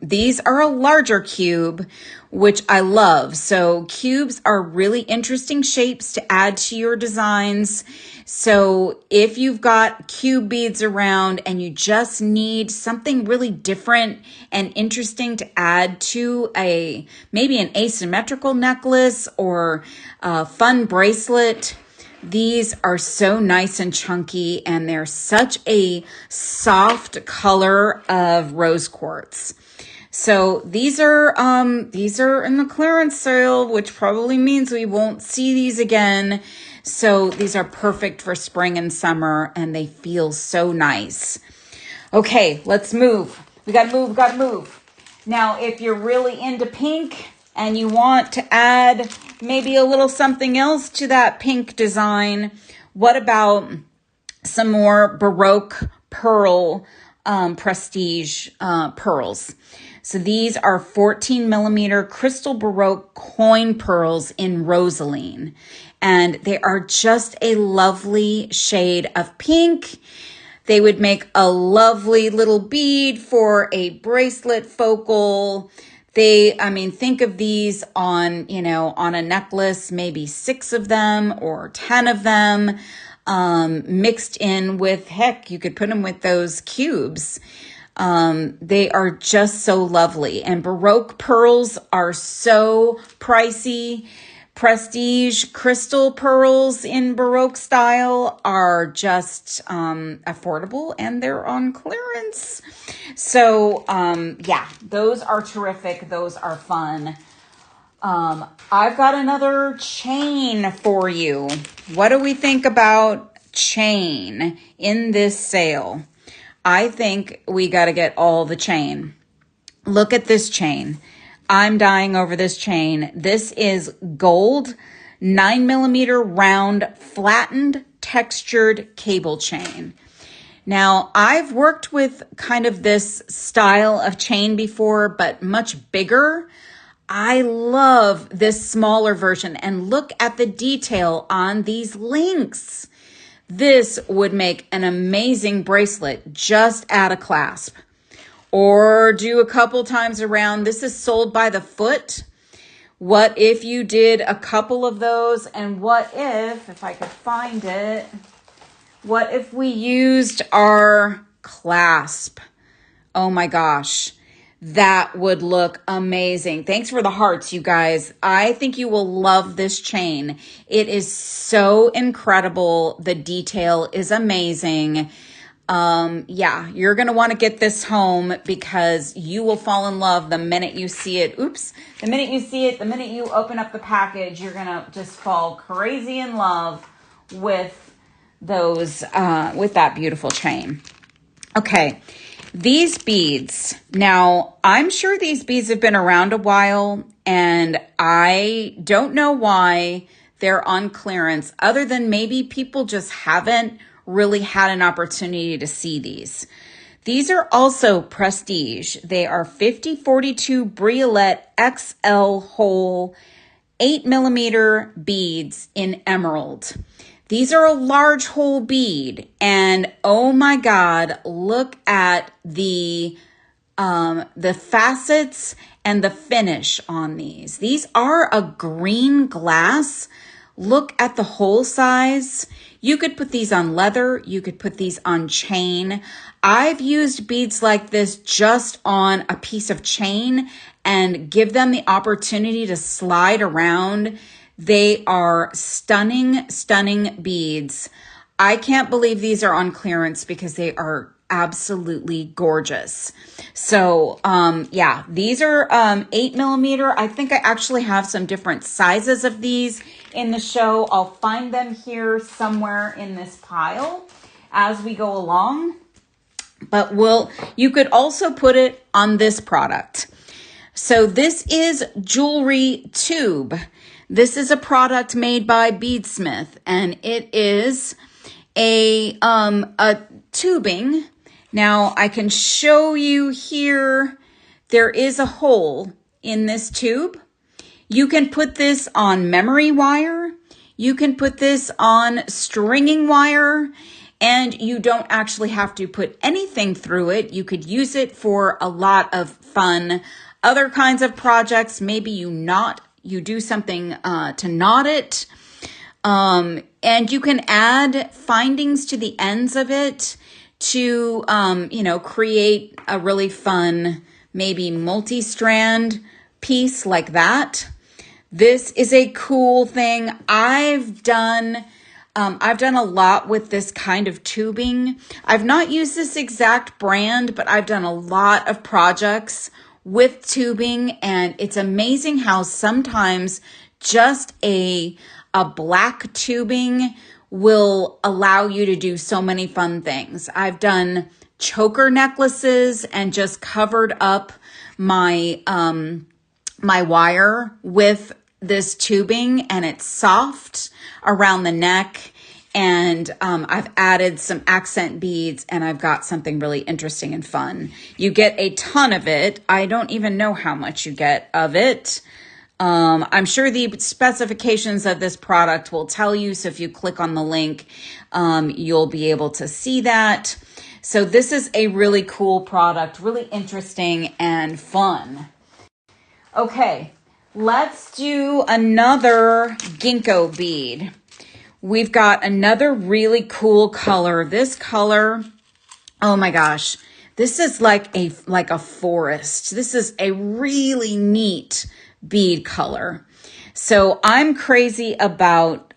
These are a larger cube, which I love. So cubes are really interesting shapes to add to your designs. So if you've got cube beads around and you just need something really different and interesting to add to maybe an asymmetrical necklace or a fun bracelet, these are so nice and chunky, and they're such a soft color of rose quartz. So these are in the clearance sale, which probably means we won't see these again. So these are perfect for spring and summer, and they feel so nice. Okay, let's move. We gotta move. Now, if you're really into pink and you want to add maybe a little something else to that pink design, what about some more Baroque pearl prestige pearls? So these are 14 millimeter crystal Baroque coin pearls in rosaline, and they are just a lovely shade of pink. They would make a lovely little bead for a bracelet focal. Think of these on a necklace, maybe 6 of them or 10 of them, mixed in with, heck, you could put them with those cubes. They are just so lovely. And Baroque pearls are so pricey. Prestige crystal pearls in Baroque style are just affordable, and they're on clearance. So yeah, those are terrific. Those are fun. I've got another chain for you. What do we think about chain in this sale? I think we got to get all the chain. Look at this chain. I'm dying over this chain. This is gold, 9 millimeter round, flattened, textured cable chain. Now, I've worked with kind of this style of chain before, but much bigger. I love this smaller version, and look at the detail on these links. This would make an amazing bracelet. Just add a clasp or do a couple times around. This is sold by the foot. What if you did a couple of those? And what if I could find it, what if we used our clasp? Oh my gosh, that would look amazing. Thanks for the hearts, you guys. I think you will love this chain. It is so incredible. The detail is amazing. Yeah, you're going to want to get this home because you will fall in love the minute you see it. The minute you see it, the minute you open up the package, you're going to just fall crazy in love with with that beautiful chain. Okay. These beads. Now, I'm sure these beads have been around a while, and I don't know why they're on clearance other than maybe people just haven't really had an opportunity to see these. These are also prestige. They are 5042 Briolette XL hole 8 millimeter beads in emerald. These are a large hole bead, and oh my God, look at the facets and the finish on these. These are a green glass. Look at the hole size. You could put these on leather. You could put these on chain. I've used beads like this just on a piece of chain and give them the opportunity to slide around. They are stunning, stunning beads. I can't believe these are on clearance because they are absolutely gorgeous. So, yeah, these are 8 millimeter. I think I actually have some different sizes of these in the show. I'll find them here somewhere in this pile as we go along. But you could also put it on this product. So this is Jewelry Tube. This is a product made by Beadsmith, and it is a tubing. Now I can show you here there is a hole in this tube. You can put this on memory wire. You can put this on stringing wire, and you don't actually have to put anything through it. You could use it for a lot of fun, other kinds of projects. Maybe you do something to knot it. And you can add findings to the ends of it to, create a really fun, maybe multi-strand piece like that. This is a cool thing. I've done a lot with this kind of tubing. I've not used this exact brand, but I've done a lot of projects with tubing, and it's amazing how sometimes just a black tubing will allow you to do so many fun things. I've done choker necklaces and just covered up my my wire with this tubing, and it's soft around the neck. And I've added some accent beads, and I've got something really interesting and fun. You get a ton of it. I don't even know how much you get of it. I'm sure the specifications of this product will tell you. So if you click on the link, you'll be able to see that. So this is a really cool product, really interesting and fun. Okay, let's do another ginkgo bead. We've got another really cool color. This color, oh my gosh, this is like a forest. This is a really neat bead color. So I'm crazy about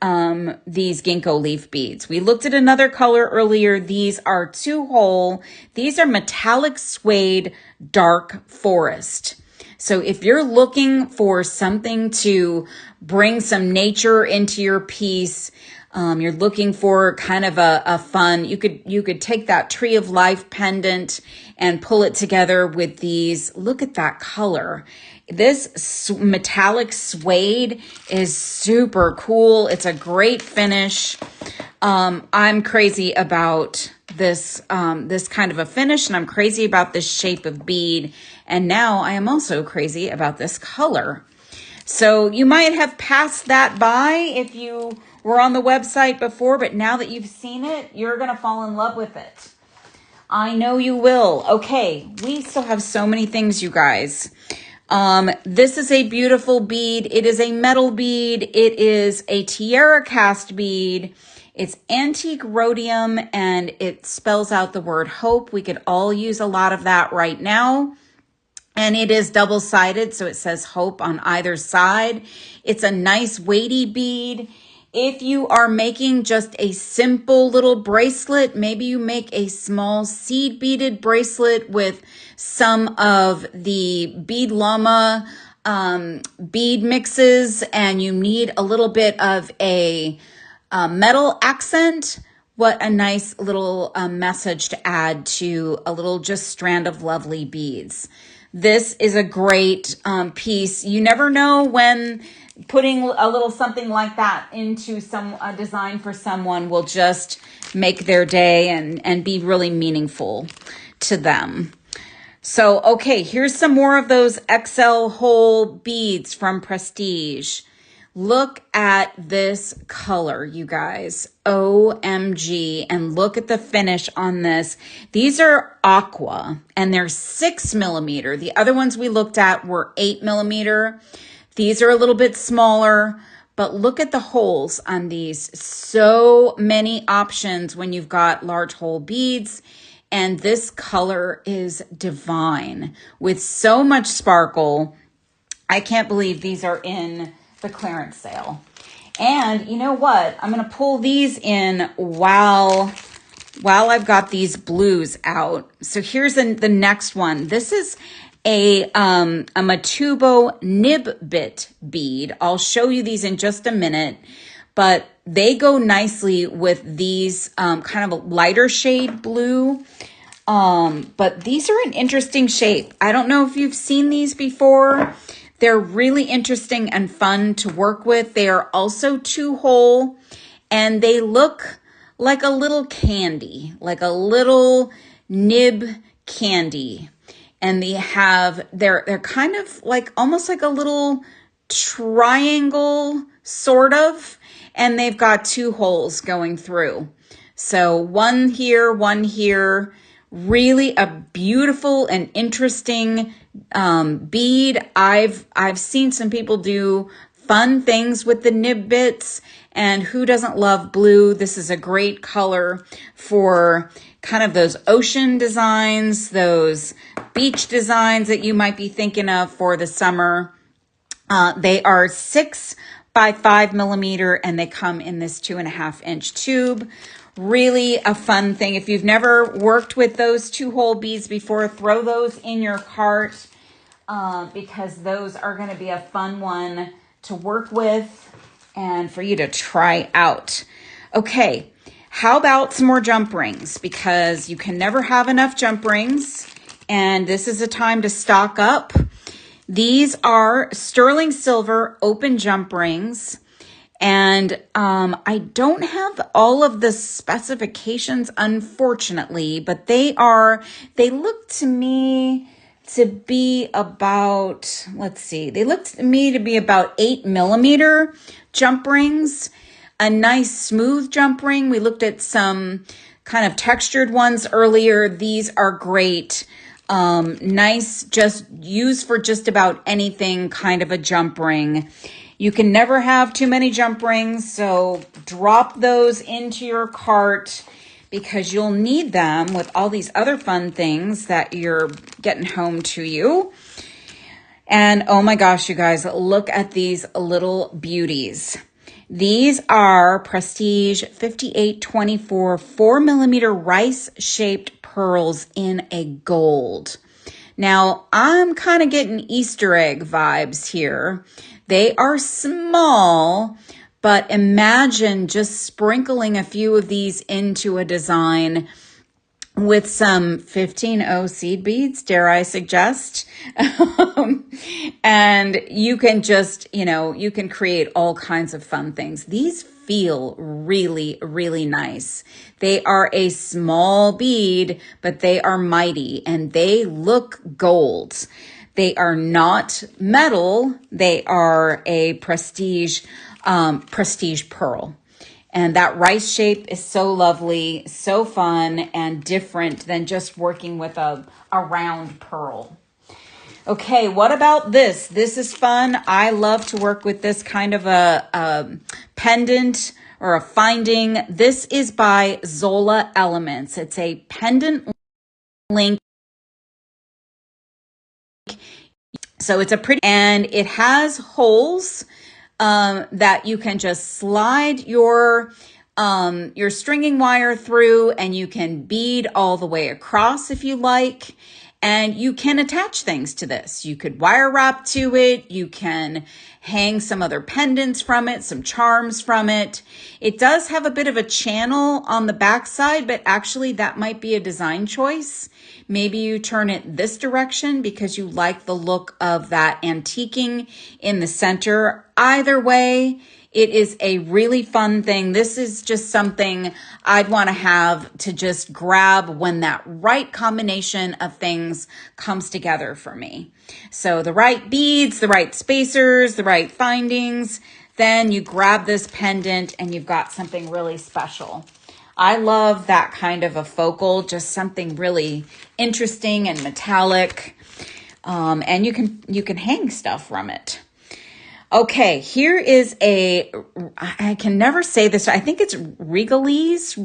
these ginkgo leaf beads. We looked at another color earlier. These are 2-hole. These are metallic suede dark forest. So if you're looking for something to bring some nature into your piece, you're looking for kind of a fun, you could take that tree of life pendant and pull it together with these. Look at that color. This metallic suede is super cool. It's a great finish. I'm crazy about this kind of a finish, and I'm crazy about this shape of bead. And now I am also crazy about this color. So you might have passed that by if you were on the website before, but now that you've seen it, you're going to fall in love with it. I know you will. Okay, we still have so many things, you guys. This is a beautiful bead. It is a metal bead. It is a tiara cast bead. It's antique rhodium, and it spells out the word hope. We could all use a lot of that right now. And it is double-sided, so it says hope on either side. It's a nice weighty bead. If you are making just a simple little bracelet, maybe you make a small seed beaded bracelet with some of the Bead Llama bead mixes, and you need a little bit of a metal accent. What a nice little message to add to a little just strand of lovely beads. This is a great piece. You never know when putting a little something like that into some design for someone will just make their day and be really meaningful to them. So, okay, here's some more of those XL hole beads from Prestige. Look at this color, you guys. OMG. And look at the finish on this. These are aqua, and they're 6 millimeter. The other ones we looked at were 8 millimeter. These are a little bit smaller, but look at the holes on these. So many options when you've got large hole beads. And this color is divine with so much sparkle. I can't believe these are in the clearance sale. And you know what? I'm going to pull these in while I've got these blues out. So here's the next one. This is a Matubo nib bit bead. I'll show you these in just a minute, but they go nicely with these kind of a lighter shade blue. But these are an interesting shape. I don't know if you've seen these before. They're really interesting and fun to work with. They are also 2-hole, and they look like a little candy, like a little nib candy. and they're kind of like almost like a little triangle sort of, and they've got 2 holes going through. So one here, really a beautiful and interesting bead. I've seen some people do fun things with the nib bits, and who doesn't love blue? This is a great color for kind of those ocean designs, those beach designs that you might be thinking of for the summer. They are 6 by 5 millimeter, and they come in this 2.5 inch tube. Really a fun thing. If you've never worked with those 2-hole beads before, throw those in your cart because those are going to be a fun one to work with and for you to try out. Okay, how about some more jump rings? Because you can never have enough jump rings, and this is a time to stock up. These are sterling silver open jump rings. And I don't have all of the specifications, unfortunately, but they look to me to be about, they look to me to be about 8 millimeter jump rings, a nice smooth jump ring. We looked at some kind of textured ones earlier. These are great. Nice, just used for just about anything kind of a jump ring. You can never have too many jump rings, so drop those into your cart because you'll need them with all these other fun things that you're getting home to you. And oh my gosh, you guys, look at these little beauties. These are Prestige 5824 4 millimeter rice shaped pearls in a gold. Now, I'm kind of getting Easter egg vibes here. They are small, but imagine just sprinkling a few of these into a design with some 15-0 seed beads, dare I suggest. And you can just, you can create all kinds of fun things. These feel really, really nice. They are a small bead, but they are mighty and they look gold. They are not metal. They are a prestige pearl. And that rice shape is so lovely, so fun, and different than just working with a round pearl. Okay, what about this? This is fun. I love to work with this kind of a pendant or a finding. This is by Zola Elements. It's a pendant link. So it's a pretty, and it has holes that you can just slide your stringing wire through, and you can bead all the way across if you like. And you can attach things to this. You could wire wrap to it. You can hang some other pendants from it, some charms from it. It does have a bit of a channel on the back side, but actually that might be a design choice. Maybe you turn it this direction because you like the look of that antiquing in the center. Either way, it is a really fun thing. This is just something I'd want to have to just grab when that right combination of things comes together for me. So the right beads, the right spacers, the right findings, then you grab this pendant and you've got something really special. I love that kind of a focal, just something really interesting and metallic. And you can hang stuff from it. Okay, here is I can never say this. I think it's Regalies.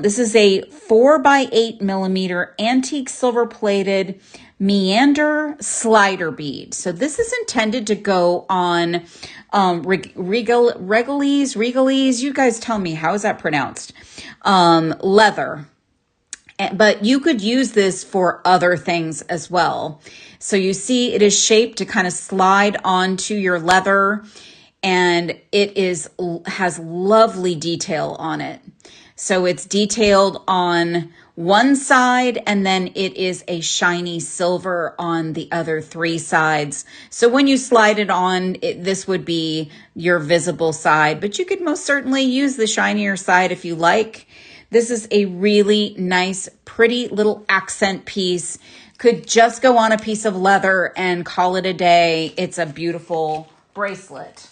This is a 4 by 8 millimeter antique silver plated meander slider bead. So this is intended to go on Regalies. You guys tell me, how is that pronounced? Leather. But you could use this for other things as well. So you see it is shaped to kind of slide onto your leather, and it has lovely detail on it. So it's detailed on one side, and then it is a shiny silver on the other 3 sides. So when you slide it on, this would be your visible side, but you could most certainly use the shinier side if you like. This is a really nice, pretty little accent piece. Could just go on a piece of leather and call it a day. It's a beautiful bracelet.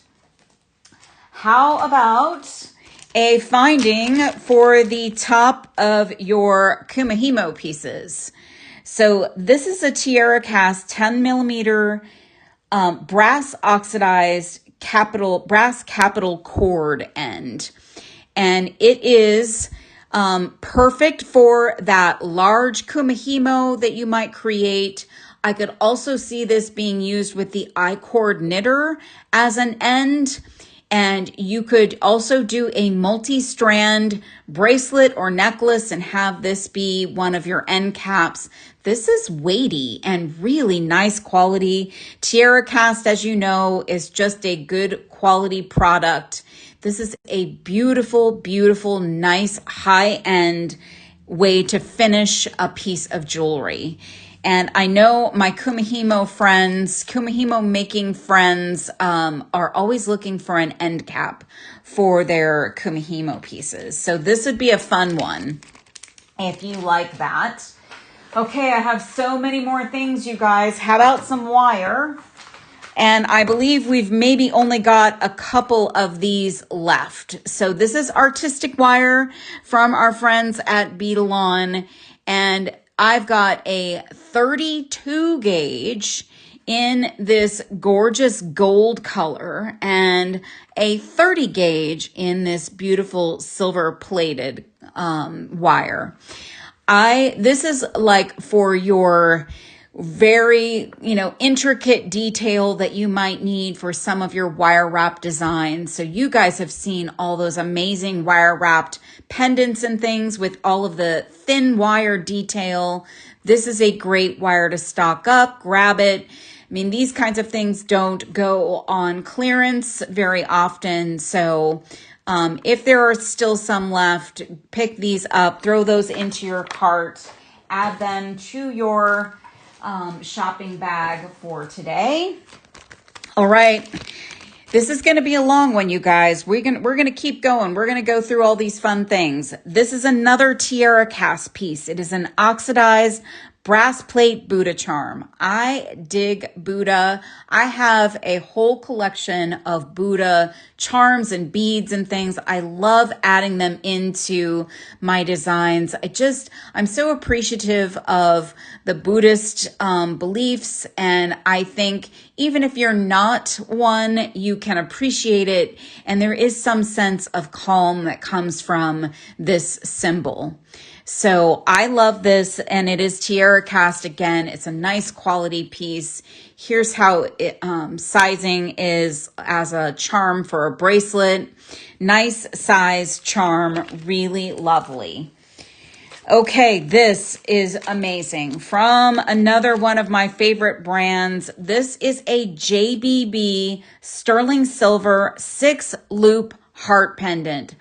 How about a finding for the top of your kumihimo pieces? So this is a tiara cast 10 millimeter brass oxidized brass capital cord end. And it is perfect for that large kumihimo that you might create. I could also see this being used with the I-cord knitter as an end. And you could also do a multi-strand bracelet or necklace and have this be one of your end caps. This is weighty and really nice quality. Tiara cast, as you know, is just a good quality product. This is a beautiful, beautiful, nice high-end way to finish a piece of jewelry. And I know my kumihimo friends, kumihimo making friends, are always looking for an end cap for their kumihimo pieces. So this would be a fun one if you like that. Okay, I have so many more things, you guys. How about some wire? And I believe we've maybe only got a couple of these left. So this is artistic wire from our friends at Beading. And I've got a 32 gauge in this gorgeous gold color and a 30 gauge in this beautiful silver plated wire. This is like for your very, intricate detail that you might need for some of your wire wrap designs. So you guys have seen all those amazing wire wrapped pendants and things with all of the thin wire detail. This is a great wire to stock up, grab it. I mean, these kinds of things don't go on clearance very often. So if there are still some left, pick these up, throw those into your cart, add them to your shopping bag for today. All right. This is going to be a long one, you guys. We're going to keep going. We're going to go through all these fun things. This is another tiara cast piece. It is an oxidized brass plate Buddha charm. I dig Buddha. I have a whole collection of Buddha charms and beads and things. I love adding them into my designs. I'm so appreciative of the Buddhist beliefs. And I think even if you're not one, you can appreciate it. And there is some sense of calm that comes from this symbol. So I love this, and it is tiara cast again. It's a nice quality piece. Here's how sizing is as a charm for a bracelet. Nice size charm, really lovely. Okay, this is amazing. From another one of my favorite brands. This is a JBB sterling silver 6-loop heart pendant.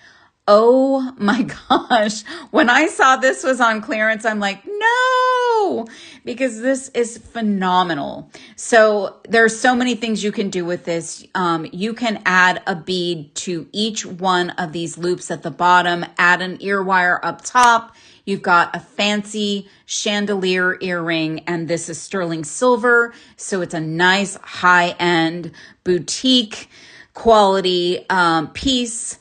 Oh my gosh. When I saw this was on clearance, I'm like, no, because this is phenomenal. So there's so many things you can do with this. You can add a bead to each one of these loops at the bottom, add an ear wire up top. You've got a fancy chandelier earring, and this is sterling silver. So it's a nice high-end boutique quality piece.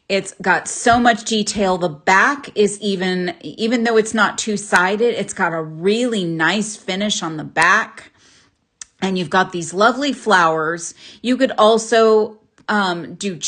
It's got so much detail. The back is even though it's not two-sided, it's got a really nice finish on the back. And you've got these lovely flowers. You could also do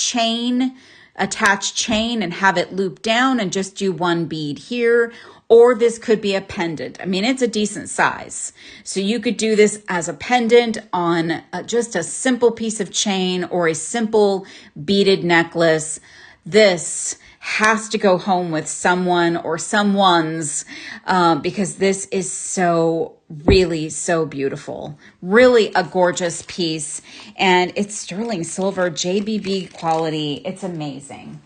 attach chain and have it loop down and just do one bead here. Or this could be a pendant. I mean, it's a decent size. So you could do this as a pendant on just a simple piece of chain or a simple beaded necklace. This has to go home with someone or someone's because this is so beautiful. Really a gorgeous piece. And it's sterling silver, JBB quality. It's amazing.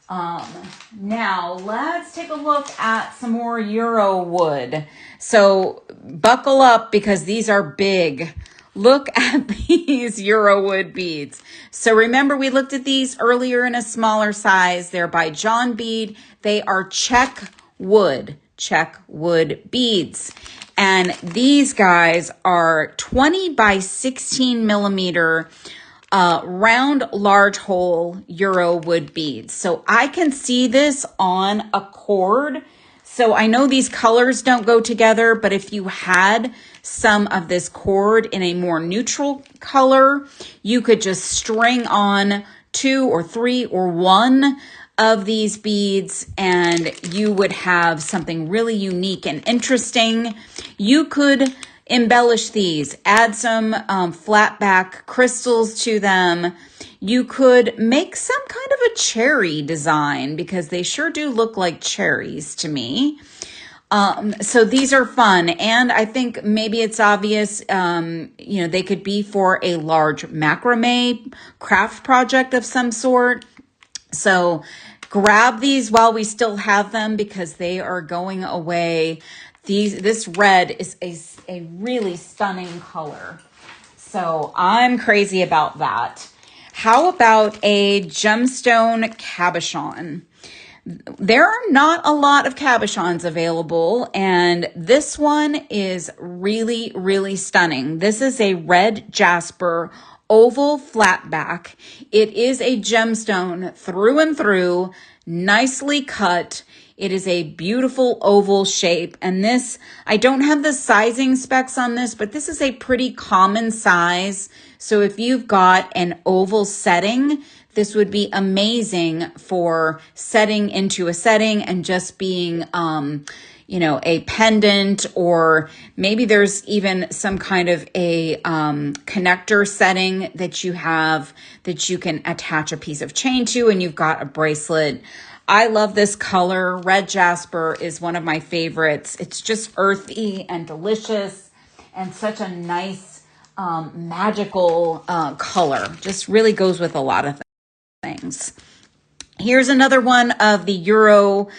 Now let's take a look at some more Euro wood. So buckle up because these are big. Look at these Eurowood beads. So remember, we looked at these earlier in a smaller size. They're by John Bead. They are check wood beads. And these guys are 20 by 16 millimeter round large hole Eurowood beads. So I can see this on a cord. So I know these colors don't go together, but if you had some of this cord in a more neutral color, you could just string on 2 or 3 or 1 of these beads and you would have something really unique and interesting. You could embellish these, add some flat back crystals to them. You could make some kind of a cherry design because they sure do look like cherries to me. So these are fun. And I think maybe it's obvious, they could be for a large macrame craft project of some sort. So grab these while we still have them because they are going away. This red is a really stunning color. So I'm crazy about that. How about a gemstone cabochon? There are not a lot of cabochons available, and this one is really, really stunning. This is a red jasper oval flat back. It is a gemstone through and through, nicely cut. It is a beautiful oval shape. And this, I don't have the sizing specs on this, but this is a pretty common size. So if you've got an oval setting, this would be amazing for setting into a setting and just being, a pendant, or maybe there's even some kind of a connector setting that you have that you can attach a piece of chain to and you've got a bracelet. I love this color. Red jasper is one of my favorites. It's just earthy and delicious and such a nice magical color. Just really goes with a lot of things. Here's another one of the Euro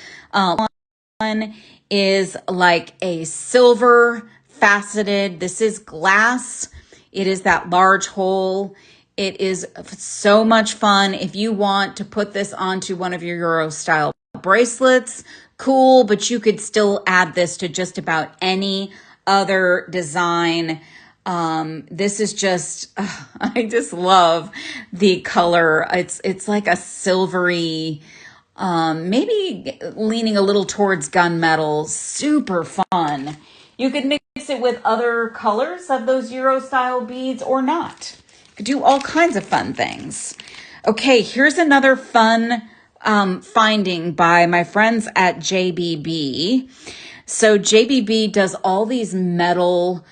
one is like a silver faceted. This is glass. It is that large hole. It is so much fun. If you want to put this onto one of your Euro style bracelets, cool, but you could still add this to just about any other design. This is just, I just love the color. It's like a silvery, maybe leaning a little towards gunmetal. Super fun. You could mix it with other colors of those Euro style beads or not. You could do all kinds of fun things. Okay, here's another fun finding by my friends at JBB. So JBB does all these metal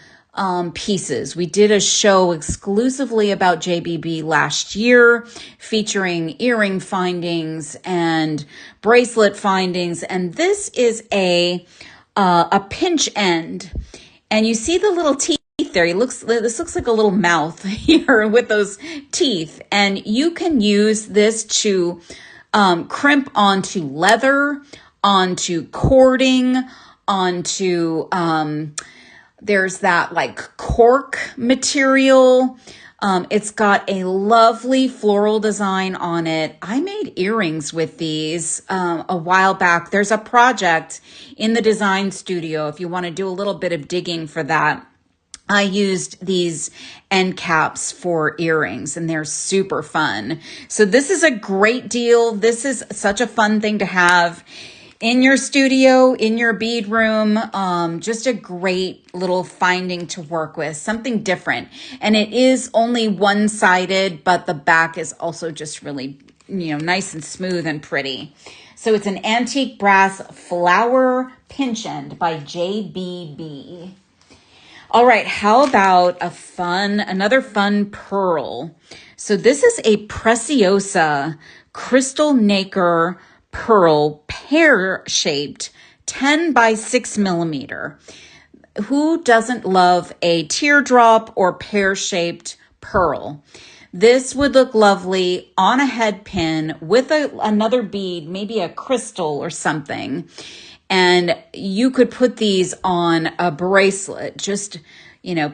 pieces. We did a show exclusively about JBB last year featuring earring findings and bracelet findings. And this is a pinch end. And you see the little teeth there. This looks like a little mouth here with those teeth. And you can use this to crimp onto leather, onto cording, onto there's that like cork material. It's got a lovely floral design on it. I made earrings with these a while back. There's a project in the design studio if you want to do a little bit of digging for that. I used these end caps for earrings and they're super fun. So this is a great deal. This is such a fun thing to have in your studio, in your bead room. Just a great little finding to work with, something different. And it is only one-sided, but the back is also just really, nice and smooth and pretty. So it's an antique brass flower pinch end by JBB. All right, how about another fun pearl? So this is a Preciosa crystal nacre pearl, pear-shaped, 10 by 6 millimeter. Who doesn't love a teardrop or pear-shaped pearl? This would look lovely on a head pin with another bead, maybe a crystal or something. And you could put these on a bracelet. Just,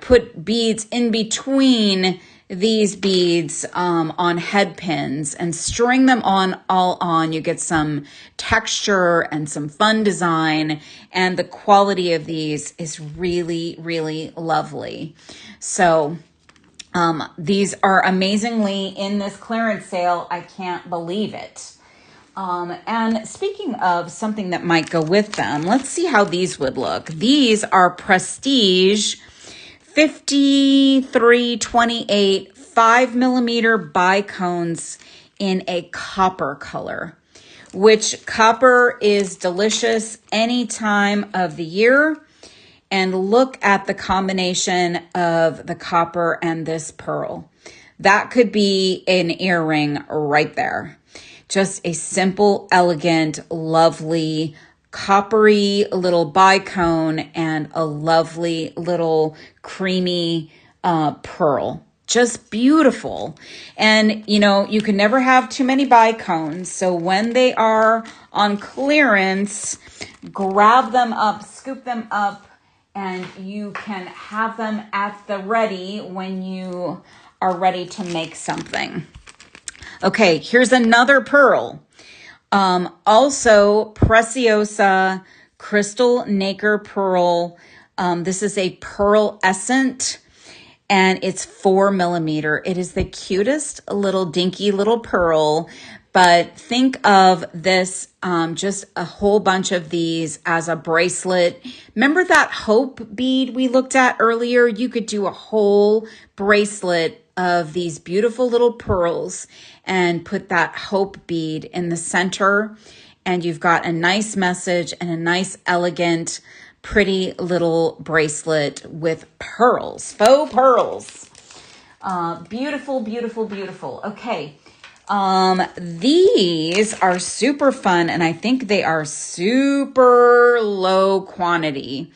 put beads in between these beads on head pins and string them all on. You get some texture and some fun design, and the quality of these is really, really lovely. So these are amazingly in this clearance sale. I can't believe it. And speaking of something that might go with them, let's see how these would look. These are Prestige 5328 5mm bicones in a copper color, which copper is delicious any time of the year. And look at the combination of the copper and this pearl. That could be an earring right there. Just a simple, elegant, lovely, coppery little bicone and a lovely little creamy pearl. Just beautiful. And, you can never have too many bicones. So when they are on clearance, grab them up, scoop them up, and you can have them at the ready when you are ready to make something. Okay, here's another pearl. Also Preciosa Crystal Nacre Pearl. This is a pearlescent, and it's 4mm. It is the cutest little dinky little pearl. But think of this, just a whole bunch of these as a bracelet. Remember that hope bead we looked at earlier? You could do a whole bracelet of these beautiful little pearls and put that hope bead in the center. And you've got a nice message and a nice, elegant, pretty little bracelet with pearls, faux pearls. Beautiful, beautiful, beautiful. Okay. These are super fun, and I think they are super low quantity.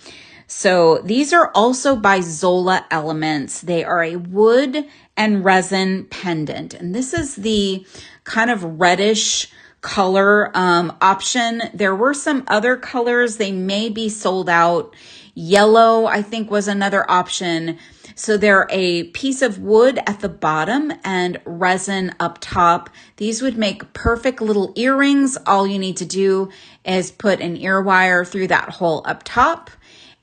So these are also by Zola Elements. They are a wood and resin pendant, and this is the kind of reddish color option. There were some other colors. They may be sold out. Yellow, I think, was another option. So they're a piece of wood at the bottom and resin up top. These would make perfect little earrings. All you need to do is put an ear wire through that hole up top,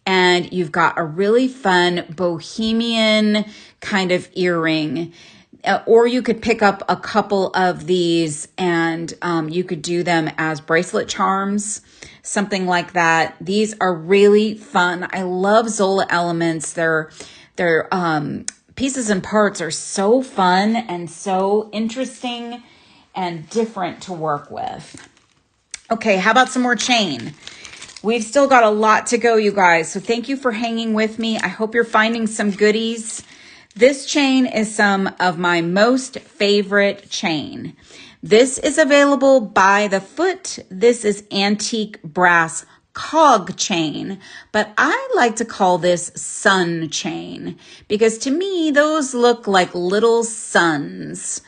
and you've got a really fun bohemian kind of earring. Or you could pick up a couple of these and you could do them as bracelet charms, something like that. These are really fun. I love Zola Elements. Their pieces and parts are so fun and so interesting and different to work with. Okay, how about some more chain? We've still got a lot to go, you guys. So thank you for hanging with me. I hope you're finding some goodies. This chain is some of my most favorite chain. This is available by the foot. This is antique brass cog chain, but I like to call this sun chain because to me, those look like little suns.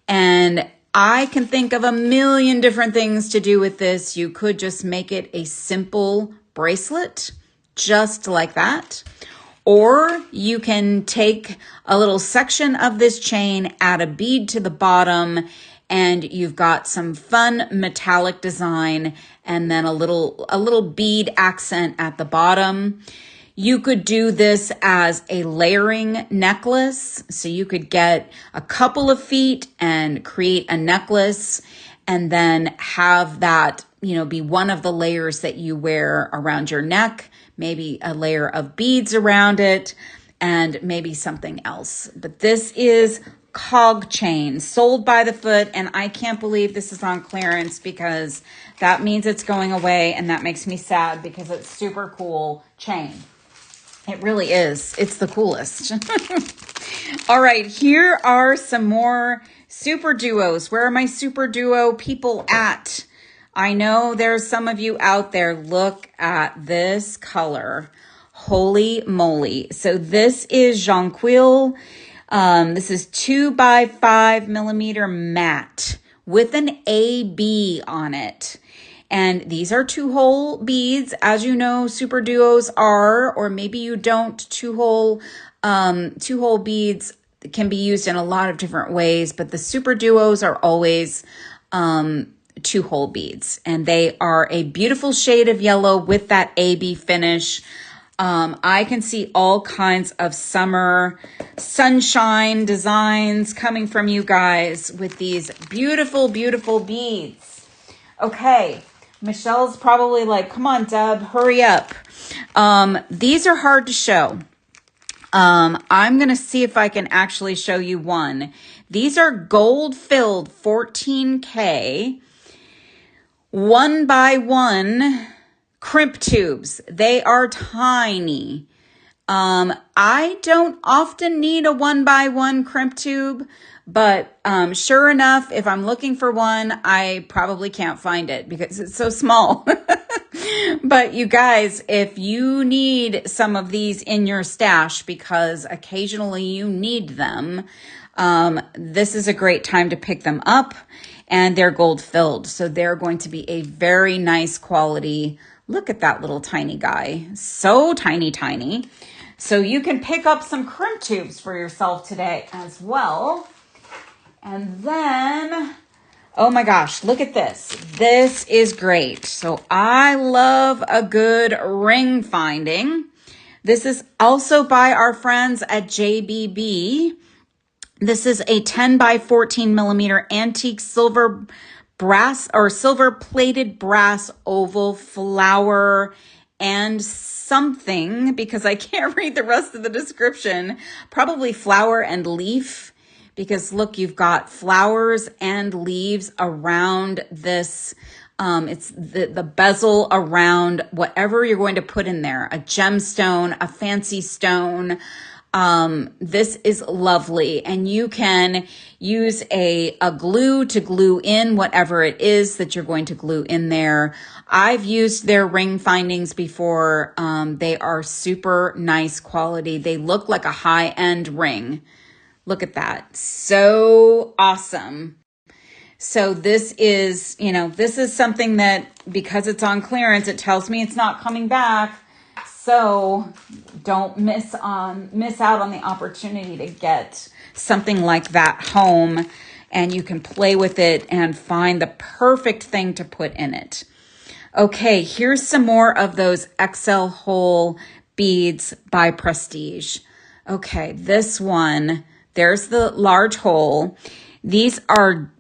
And I can think of a million different things to do with this. You could just make it a simple bracelet, just like that. Or you can take a little section of this chain, add a bead to the bottom, and you've got some fun metallic design and then a little bead accent at the bottom. You could do this as a layering necklace. So you could get a couple of feet and create a necklace and then have that, be one of the layers that you wear around your neck, maybe a layer of beads around it, and maybe something else. But this is cog chain sold by the foot, and I can't believe this is on clearance because that means it's going away, and that makes me sad because it's super cool chain. It really is. It's the coolest. All right, here are some more super duos. Where are my super duo people at? I know there's some of you out there. Look at this color. Holy moly. So this is Jonquil. This is 2x5mm matte with an AB on it. And these are 2-hole beads, as you know, super duos are, or maybe you don't. 2-hole beads can be used in a lot of different ways, but the super duos are always 2-hole beads, and they are a beautiful shade of yellow with that AB finish. I can see all kinds of summer sunshine designs coming from you guys with these beautiful, beautiful beads. Okay, Michelle's probably like, come on, Deb, hurry up. These are hard to show. I'm going to see if I can actually show you one. These are gold filled 14K 1x1 crimp tubes. They are tiny. I don't often need a 1x1 crimp tube, but sure enough, if I'm looking for one, I probably can't find it because it's so small. But you guys, if you need some of these in your stash because occasionally you need them, this is a great time to pick them up, and they're gold filled. So they're going to be a very nice quality. Look at that little tiny guy. So tiny, tiny. So you can pick up some crimp tubes for yourself today as well. And then, oh my gosh, look at this. This is great. So I love a good ring finding. This is also by our friends at JBB. This is a 10x14mm antique silver brass or silver plated brass oval flower and something, because I can't read the rest of the description, probably flower and leaf, because look, you've got flowers and leaves around this. It's the bezel around whatever you're going to put in there, a gemstone, a fancy stone. This is lovely, and you can use a glue to glue in whatever it is that you're going to glue in there. I've used their ring findings before. They are super nice quality. They look like a high-end ring. Look at that. So awesome. So this is, this is something that, because it's on clearance, it tells me it's not coming back. So don't miss out on the opportunity to get something like that home, and you can play with it and find the perfect thing to put in it. Okay, here's some more of those XL hole beads by Prestige. Okay, this one, there's the large hole. These are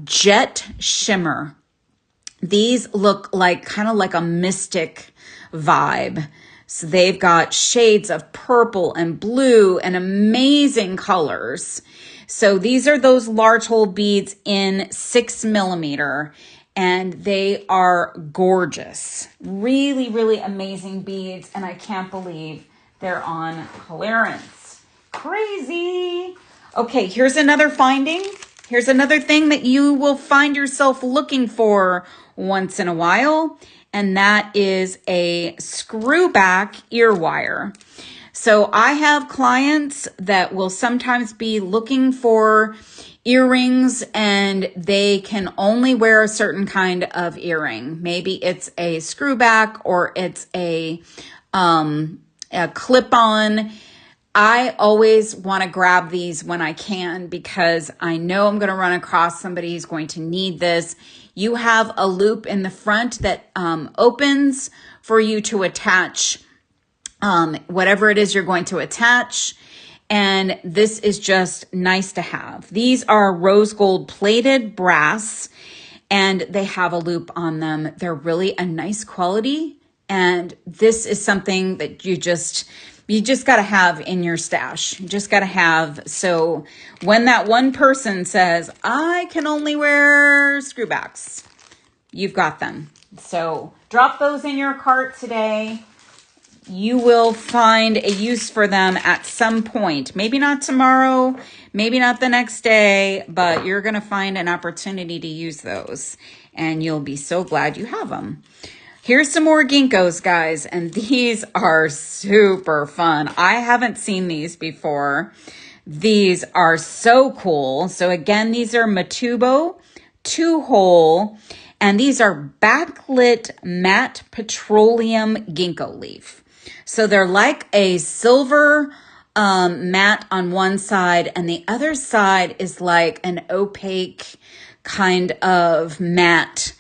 jet shimmer. These look like kind of like a mystic vibe. So they've got shades of purple and blue and amazing colors. So these are those large hole beads in 6mm, and they are gorgeous. Really, really amazing beads, and I can't believe they're on clearance. Crazy. Okay, here's another finding. Here's another thing that you will find yourself looking for once in a while, and that is a screw back ear wire. So I have clients that will sometimes be looking for earrings, and they can only wear a certain kind of earring. Maybe it's a screw back or it's a clip-on. I always want to grab these when I can because I know I'm going to run across somebody who's going to need this. You have a loop in the front that opens for you to attach whatever it is you're going to attach. And this is just nice to have. These are rose gold plated brass, and they have a loop on them. They're really a nice quality. And this is something that you just got to have in your stash. You just got to have. So when that one person says, I can only wear screwbacks, you've got them. So drop those in your cart today. You will find a use for them at some point. Maybe not tomorrow, maybe not the next day, but you're going to find an opportunity to use those, and you'll be so glad you have them. Here's some more ginkos, guys, and these are super fun. I haven't seen these before. These are so cool. So again, these are Matubo 2-hole, And these are backlit matte petroleum ginkgo leaf. So they're like a silver matte on one side, and the other side is like an opaque kind of matte.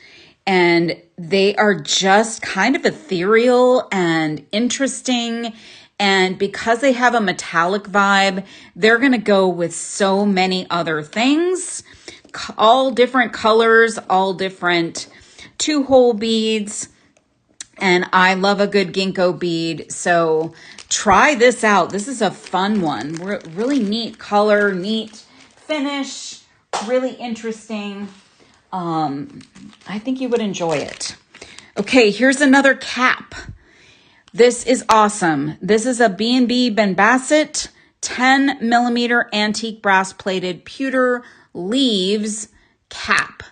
And they are just kind of ethereal and interesting. And because they have a metallic vibe, they're going to go with so many other things, all different colors, all different 2-hole beads. And I love a good ginkgo bead. So try this out. This is a fun one. Really neat color, neat finish, really interesting. I think you would enjoy it. Okay, here's another cap. This is awesome. This is a B&B Ben Bassett 10 millimeter antique brass plated pewter leaves cap.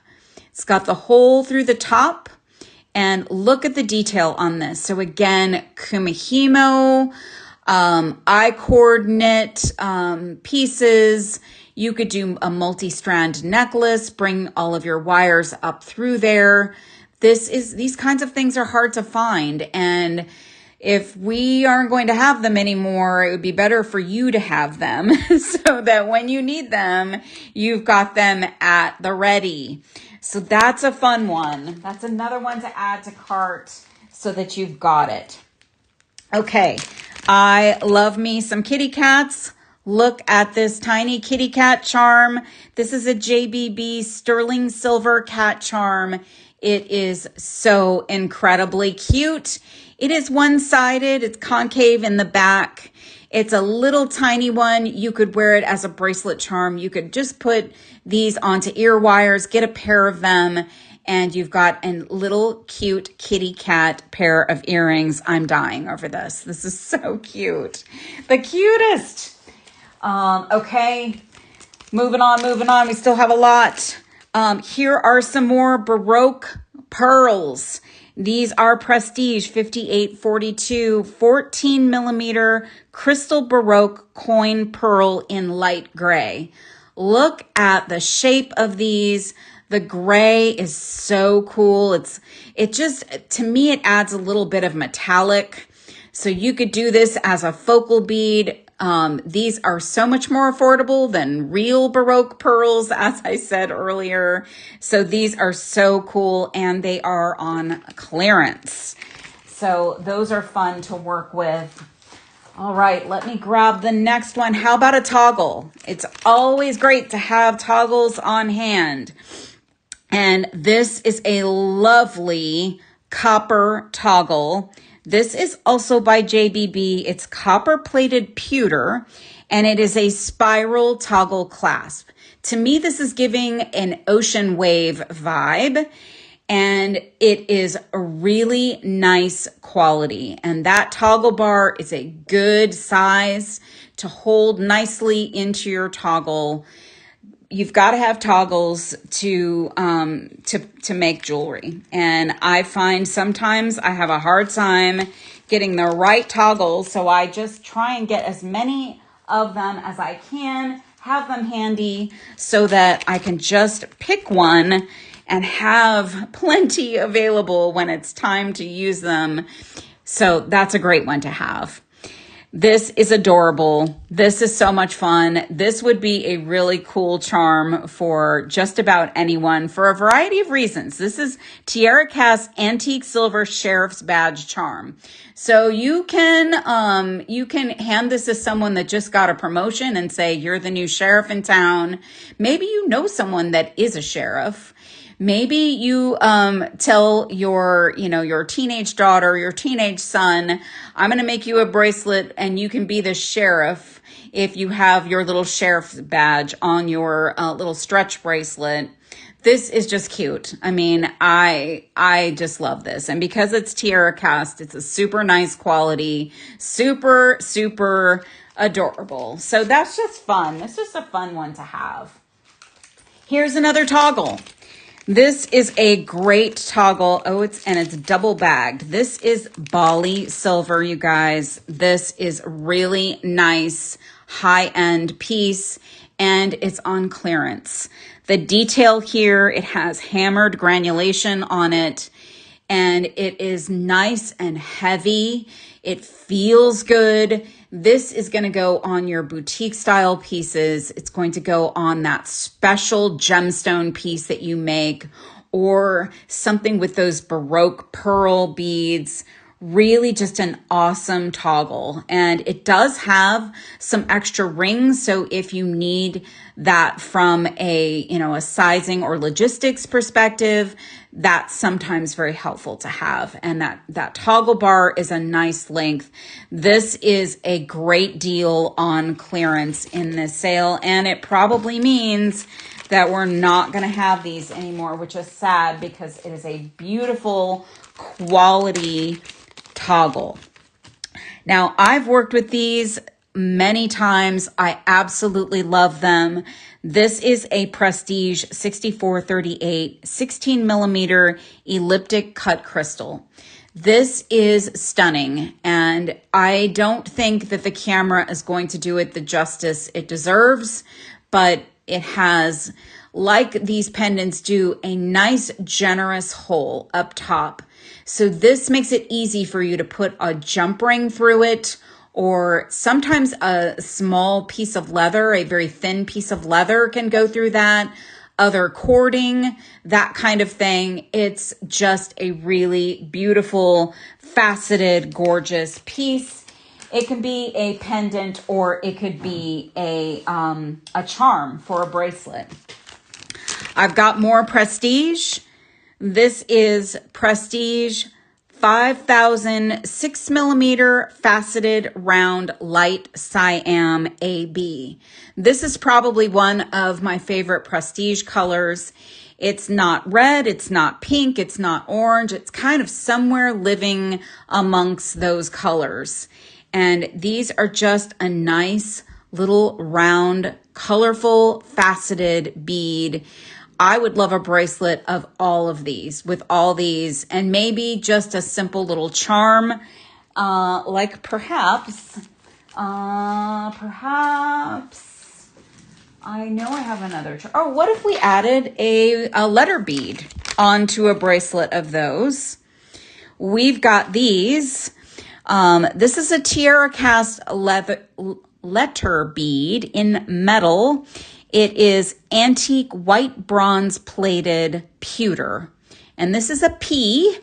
It's got the hole through the top, and look at the detail on this. So again, kumihimo, I-cord knit pieces. You could do a multi-strand necklace, bring all of your wires up through there. These kinds of things are hard to find. And if we aren't going to have them anymore, it would be better for you to have them so that when you need them, you've got them at the ready. So that's a fun one. That's another one to add to cart so that you've got it. Okay, I love me some kitty cats. Look at this tiny kitty cat charm. This is a JBB sterling silver cat charm. It is so incredibly cute. It is one-sided. It's concave in the back. It's a little tiny one. You could wear it as a bracelet charm. You could just put these onto ear wires, get a pair of them, and you've got a little cute kitty cat pair of earrings. I'm dying over this. This is so cute. The cutest. Okay, moving on. We still have a lot. Here are some more Baroque pearls. These are Prestige 5842 14 millimeter crystal Baroque coin pearl in light gray. Look at the shape of these. The gray is so cool. To me, it adds a little bit of metallic. So you could do this as a focal bead. These are so much more affordable than real Baroque pearls, as I said earlier. So these are so cool, and they are on clearance. So those are fun to work with. All right, let me grab the next one. How about a toggle? It's always great to have toggles on hand. And this is a lovely copper toggle. This is also by JBB. It's copper plated pewter, and it is a spiral toggle clasp. To me, this is giving an ocean wave vibe, and it is a really nice quality. And that toggle bar is a good size to hold nicely into your toggle. You've got to have toggles to make jewelry. And I find sometimes I have a hard time getting the right toggles. So I just try and get as many of them as I can, have them handy so that I can just pick one and have plenty available when it's time to use them. So that's a great one to have. This is adorable. This is so much fun. This would be a really cool charm for just about anyone for a variety of reasons. This is Tierra Cast Antique Silver Sheriff's Badge Charm. So you can hand this to someone that just got a promotion and say, you're the new sheriff in town. Maybe you know someone that is a sheriff. Maybe you tell your teenage daughter, your teenage son, I'm going to make you a bracelet and you can be the sheriff if you have your little sheriff's badge on your little stretch bracelet. This is just cute. I mean, I just love this. And because it's Tierra Cast, it's a super nice quality, super, super adorable. So that's just fun. It's just a fun one to have. Here's another toggle. This is a great toggle. Oh, it's double bagged. This is Bali silver, you guys. This is really nice high-end piece. and it's on clearance. The detail here, it has hammered granulation on it, and it is nice and heavy. It feels good. This is going to go on your boutique style pieces. It's going to go on that special gemstone piece that you make, or something with those Baroque pearl beads. Really just an awesome toggle. And it does have some extra rings. So if you need that from a sizing or logistics perspective, that's sometimes very helpful to have. And that toggle bar is a nice length. This is a great deal on clearance in this sale. And it probably means that we're not going to have these anymore, which is sad because it is a beautiful quality toggle. Now, I've worked with these many times. I absolutely love them. This is a Prestige 6438 16 millimeter elliptic cut crystal. This is stunning, and I don't think that the camera is going to do it the justice it deserves, but it has, like these pendants do, a nice generous hole up top. So this makes it easy for you to put a jump ring through it, or sometimes a small piece of leather, a very thin piece of leather can go through that, other cording, that kind of thing. It's just a really beautiful, faceted, gorgeous piece. It can be a pendant, or it could be a charm for a bracelet. I've got more Prestige. This is Prestige 5000 6 millimeter faceted round light cyan AB. This is probably one of my favorite Prestige colors. It's not red, it's not pink, it's not orange. It's kind of somewhere living amongst those colors. And these are just a nice little round, colorful, faceted bead. I would love a bracelet of all of these, with all these, and maybe just a simple little charm, like perhaps, I know I have another charm. Oh, what if we added a letter bead onto a bracelet of those? We've got these. This is a tiara cast letter bead in metal. It is antique white bronze plated pewter. And this is a P.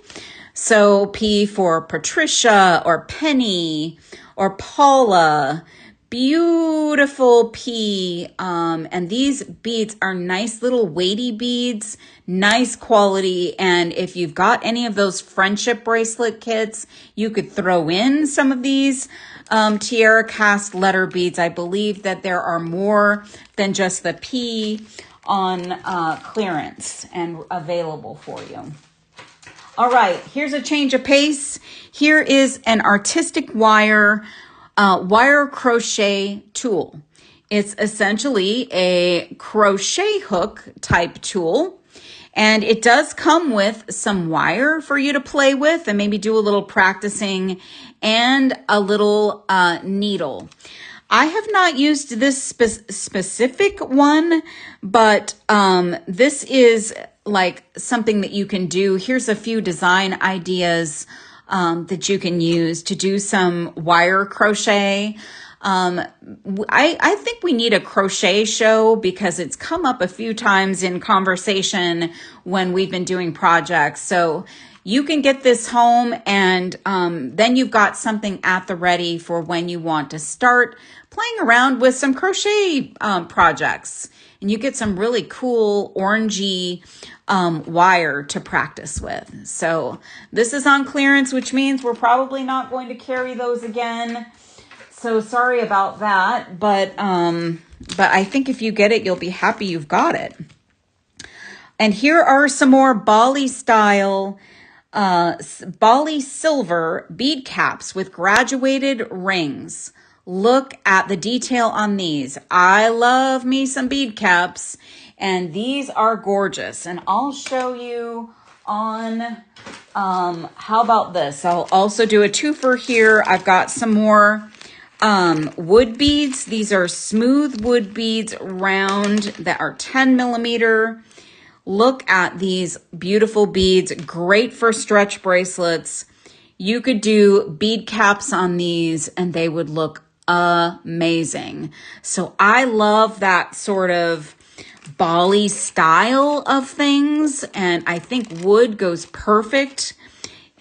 So P for Patricia or Penny or Paula. Beautiful P. And these beads are nice little weighty beads, nice quality. And if you've got any of those friendship bracelet kits, you could throw in some of these tiara cast letter beads. I believe that there are more than just the P on clearance and available for you. All right, here's a change of pace. Here is an artistic wire crochet tool. It's essentially a crochet hook type tool. And it does come with some wire for you to play with and maybe do a little practicing, and a little needle. I have not used this specific one, but this is like something that you can do. Here's a few design ideas that you can use to do some wire crochet. I think we need a crochet show, because it's come up a few times in conversation when we've been doing projects. So you can get this home, and then you've got something at the ready for when you want to start playing around with some crochet projects. And you get some really cool orangey wire to practice with. So this is on clearance, which means we're probably not going to carry those again. So sorry about that, but I think if you get it, you'll be happy you've got it. And here are some more Bali style, Bali silver bead caps with graduated rings. Look at the detail on these. I love me some bead caps, and these are gorgeous. And I'll show you on, how about this? I'll also do a twofer here. I've got some more wood beads. These are smooth wood beads, round, that are 10 millimeter. Look at these beautiful beads, great for stretch bracelets. You could do bead caps on these and they would look amazing. So I love that sort of Bali style of things, and I think wood goes perfect.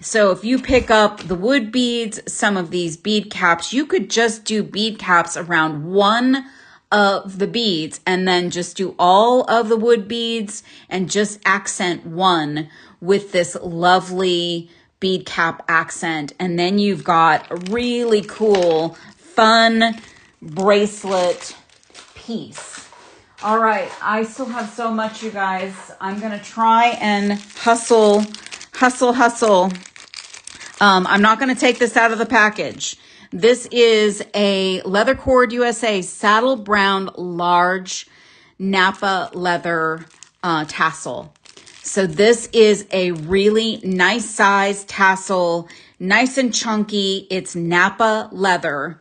So if you pick up the wood beads, some of these bead caps, you could just do bead caps around one of the beads and then just do all of the wood beads and just accent one with this lovely bead cap accent. And then you've got a really cool, fun bracelet piece. All right, I still have so much, you guys. I'm going to try and hustle. I'm not going to take this out of the package. This is a Leather Cord USA saddle brown large Napa leather tassel. So this is a really nice size tassel, nice and chunky. It's Napa leather,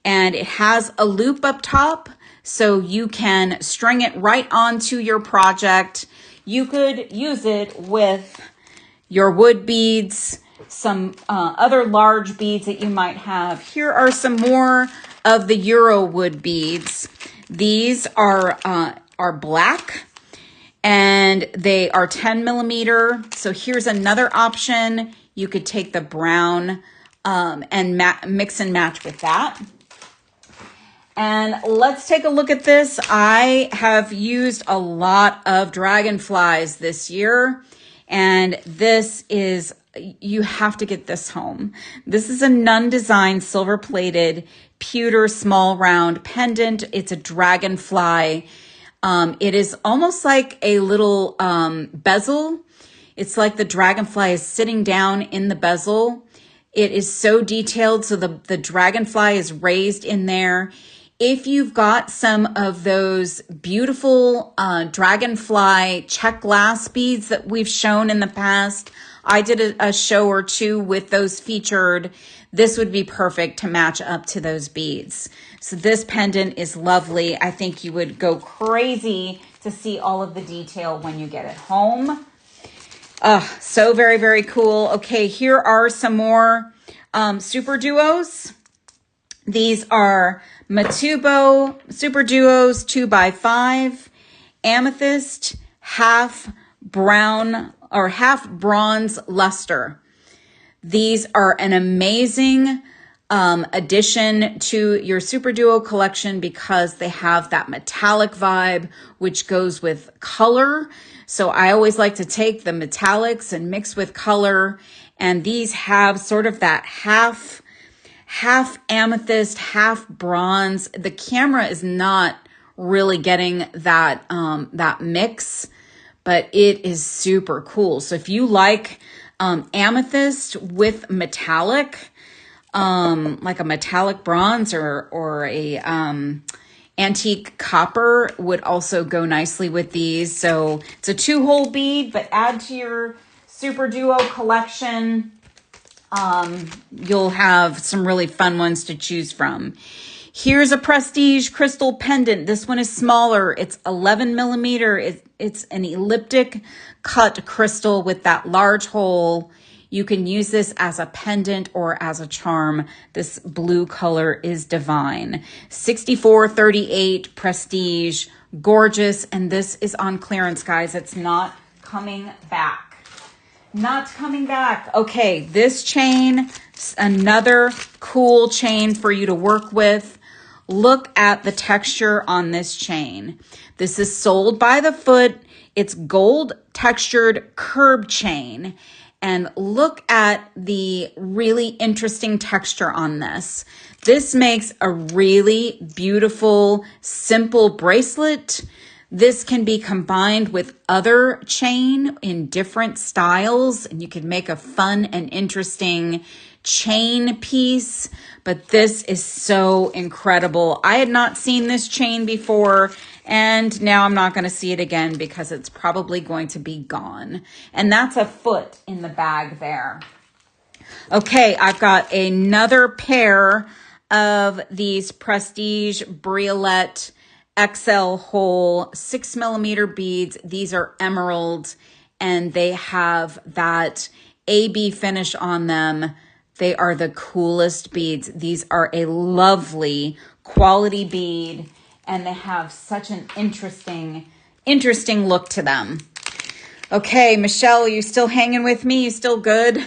and it has a loop up top, so you can string it right onto your project. You could use it with your wood beads, some other large beads that you might have. Here are some more of the Euro wood beads. These are black and they are 10 millimeter. So here's another option. You could take the brown and mix and match with that. And let's take a look at this. I have used a lot of dragonflies this year, and this is, you have to get this home. This is a nun design silver plated pewter small round pendant. It's a dragonfly. It is almost like a little bezel. It's like the dragonfly is sitting down in the bezel. It is so detailed, so the dragonfly is raised in there. If you've got some of those beautiful dragonfly check glass beads that we've shown in the past, I did a show or two with those featured. This would be perfect to match up to those beads. So this pendant is lovely. I think you would go crazy to see all of the detail when you get it home. So very, very cool. Okay, here are some more super duos. These are Matubo Super Duos 2x5, amethyst, half brown or half bronze luster. These are an amazing addition to your Super Duo collection because they have that metallic vibe, which goes with color. So I always like to take the metallics and mix with color. And these have sort of that half amethyst, half bronze. The camera is not really getting that that mix, but it is super cool. So if you like amethyst with metallic, like a metallic bronze or a antique copper would also go nicely with these. So it's a 2-hole bead, but add to your Super Duo collection. You'll have some really fun ones to choose from. Here's a prestige crystal pendant. This one is smaller. It's 11 millimeter. It's an elliptic cut crystal with that large hole. You can use this as a pendant or as a charm. This blue color is divine. 6438 prestige, gorgeous. And this is on clearance, guys. It's not coming back. Not coming back. Okay, this chain, another cool chain for you to work with. Look at the texture on this chain. This is sold by the foot. It's gold textured curb chain. And look at the really interesting texture on this. This makes a really beautiful, simple bracelet. This can be combined with other chain in different styles, and you can make a fun and interesting chain piece. But this is so incredible. I had not seen this chain before, and now I'm not going to see it again because it's probably going to be gone. And that's a foot in the bag there. Okay, I've got another pair of these Prestige Briolette XL hole 6mm beads. These are emerald and they have that AB finish on them. They are the coolest beads. These are a lovely quality bead and they have such an interesting look to them. Okay, Michelle, are you still hanging with me? You still good?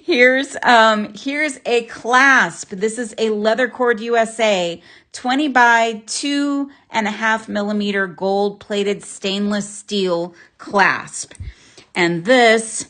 Here's a clasp. This is a Leather Cord USA 20 by 2.5mm gold plated stainless steel clasp. And this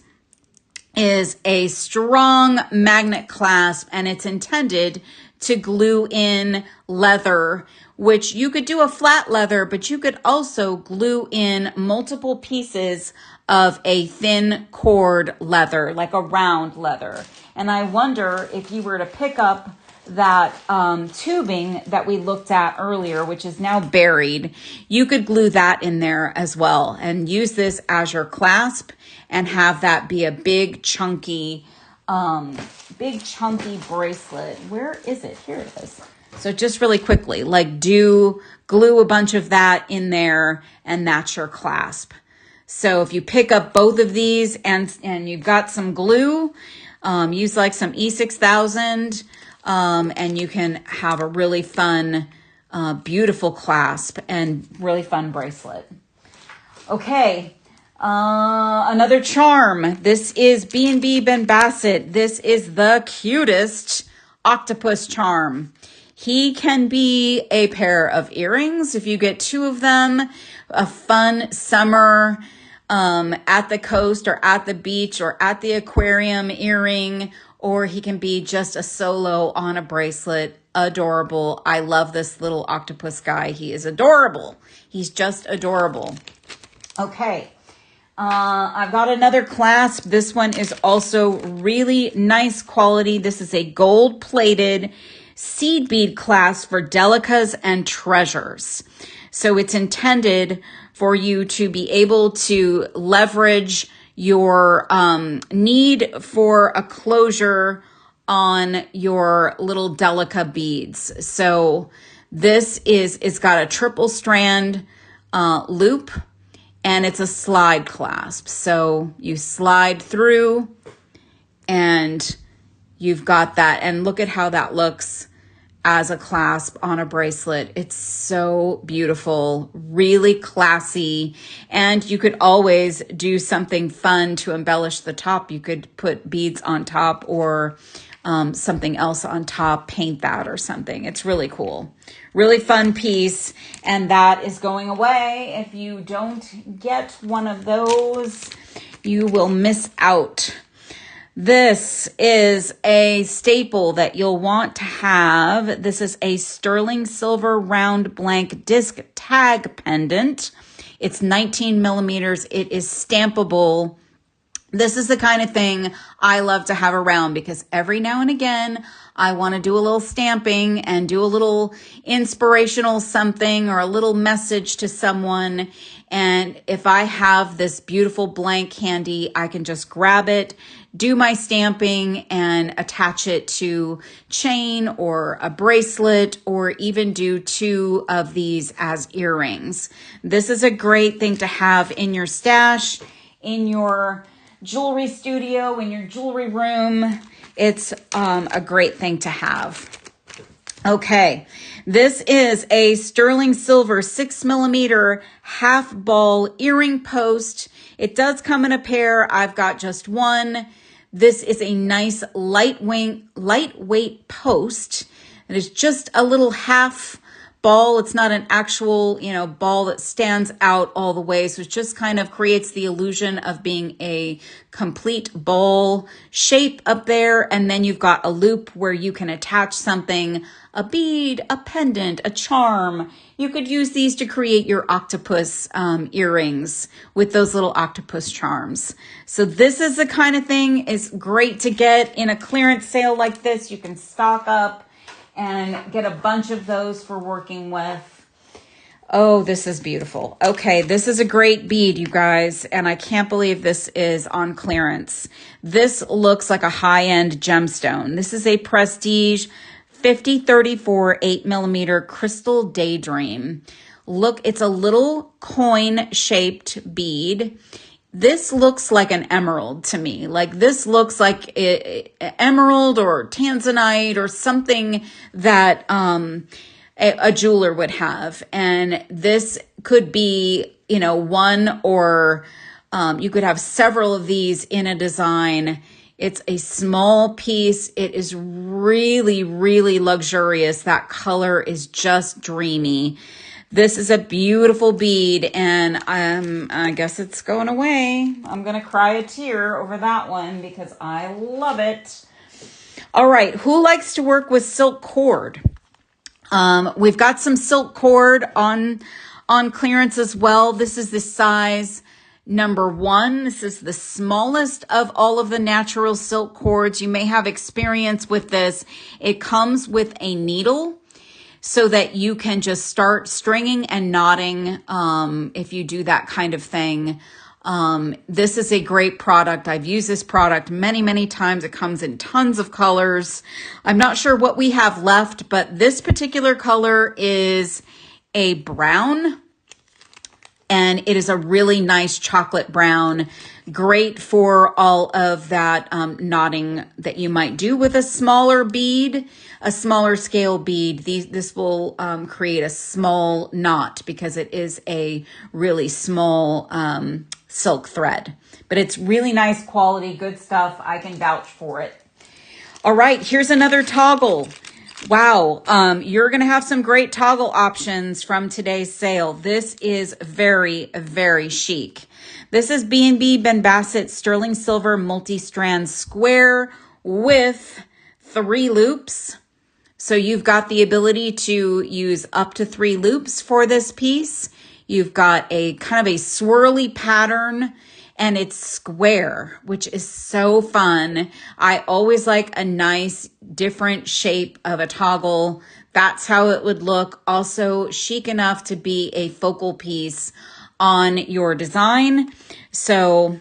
is a strong magnet clasp and it's intended to glue in leather, which you could do a flat leather, but you could also glue in multiple pieces of a thin cord leather, like a round leather. And I wonder if you were to pick up that tubing that we looked at earlier, which is now buried, you could glue that in there as well and use this as your clasp and have that be a big chunky bracelet. Where is it? Here it is. So just really quickly, like glue a bunch of that in there and that's your clasp. So if you pick up both of these and you've got some glue, use like some E6000, and you can have a really fun, beautiful clasp and really fun bracelet. Okay. Another charm. This is B&B Ben Bassett. This is the cutest octopus charm. He can be a pair of earrings if you get two of them, a fun summer at the coast or at the beach or at the aquarium earring, or he can be just a solo on a bracelet. Adorable. I love this little octopus guy. He is adorable. He's just adorable. Okay. I've got another clasp. This one is also really nice quality. This is a gold-plated seed bead clasp for delicas and treasures. So it's intended for you to be able to leverage your need for a closure on your little delica beads. So it's got a triple strand loop. And it's a slide clasp. So you slide through and you've got that. And look at how that looks as a clasp on a bracelet. It's so beautiful, really classy. And you could always do something fun to embellish the top. You could put beads on top or something else on top, paint that or something. It's really cool. Really fun piece. And that is going away. If you don't get one of those, you will miss out. This is a staple that you'll want to have. This is a sterling silver round blank disc tag pendant. It's 19mm. It is stampable. This is the kind of thing I love to have around because every now and again, I want to do a little stamping and do a little inspirational something or a little message to someone. And if I have this beautiful blank handy, I can just grab it, do my stamping and attach it to chain or a bracelet or even do two of these as earrings. This is a great thing to have in your stash, in your jewelry studio, in your jewelry room. It's a great thing to have. Okay, this is a sterling silver 6mm half ball earring post. It does come in a pair. I've got just one. This is a nice lightweight post. It is just a little half ball. It's not an actual, ball that stands out all the way. So it just kind of creates the illusion of being a complete ball shape up there. And then you've got a loop where you can attach something, a bead, a pendant, a charm. You could use these to create your octopus earrings with those little octopus charms. So this is the kind of thing is great to get in a clearance sale like this. You can stock up and get a bunch of those for working with. Oh, this is beautiful. Okay, this is a great bead, you guys, and I can't believe this is on clearance. This looks like a high-end gemstone. This is a Prestige 5034 8mm crystal daydream. Look, it's a little coin shaped bead. This looks like an emerald to me. Like this looks like emerald or tanzanite or something that a jeweler would have. And this could be, you know, one or you could have several of these in a design. It's a small piece. It is really, really luxurious. That color is just dreamy. This is a beautiful bead, and I guess it's going away. I'm going to cry a tear over that one because I love it. All right, who likes to work with silk cord? We've got some silk cord on clearance as well. This is the size number 1. This is the smallest of all of the natural silk cords. You may have experience with this. It comes with a needle, so that you can just start stringing and knotting if you do that kind of thing. This is a great product. I've used this product many, many times. It comes in tons of colors. I'm not sure what we have left, but this particular color is a brown, and it is a really nice chocolate brown. Great for all of that knotting that you might do with a smaller bead, a smaller scale bead. This will create a small knot because it is a really small silk thread. But it's really nice quality, good stuff. I can vouch for it. All right, here's another toggle. Wow, you're going to have some great toggle options from today's sale. This is very, very chic. This is B&B Ben Bassett Sterling Silver Multi-Strand Square with 3 loops. So you've got the ability to use up to 3 loops for this piece. You've got a kind of a swirly pattern, and it's square, which is so fun. I always like a nice different shape of a toggle. That's how it would look. Also chic enough to be a focal piece on your design. So,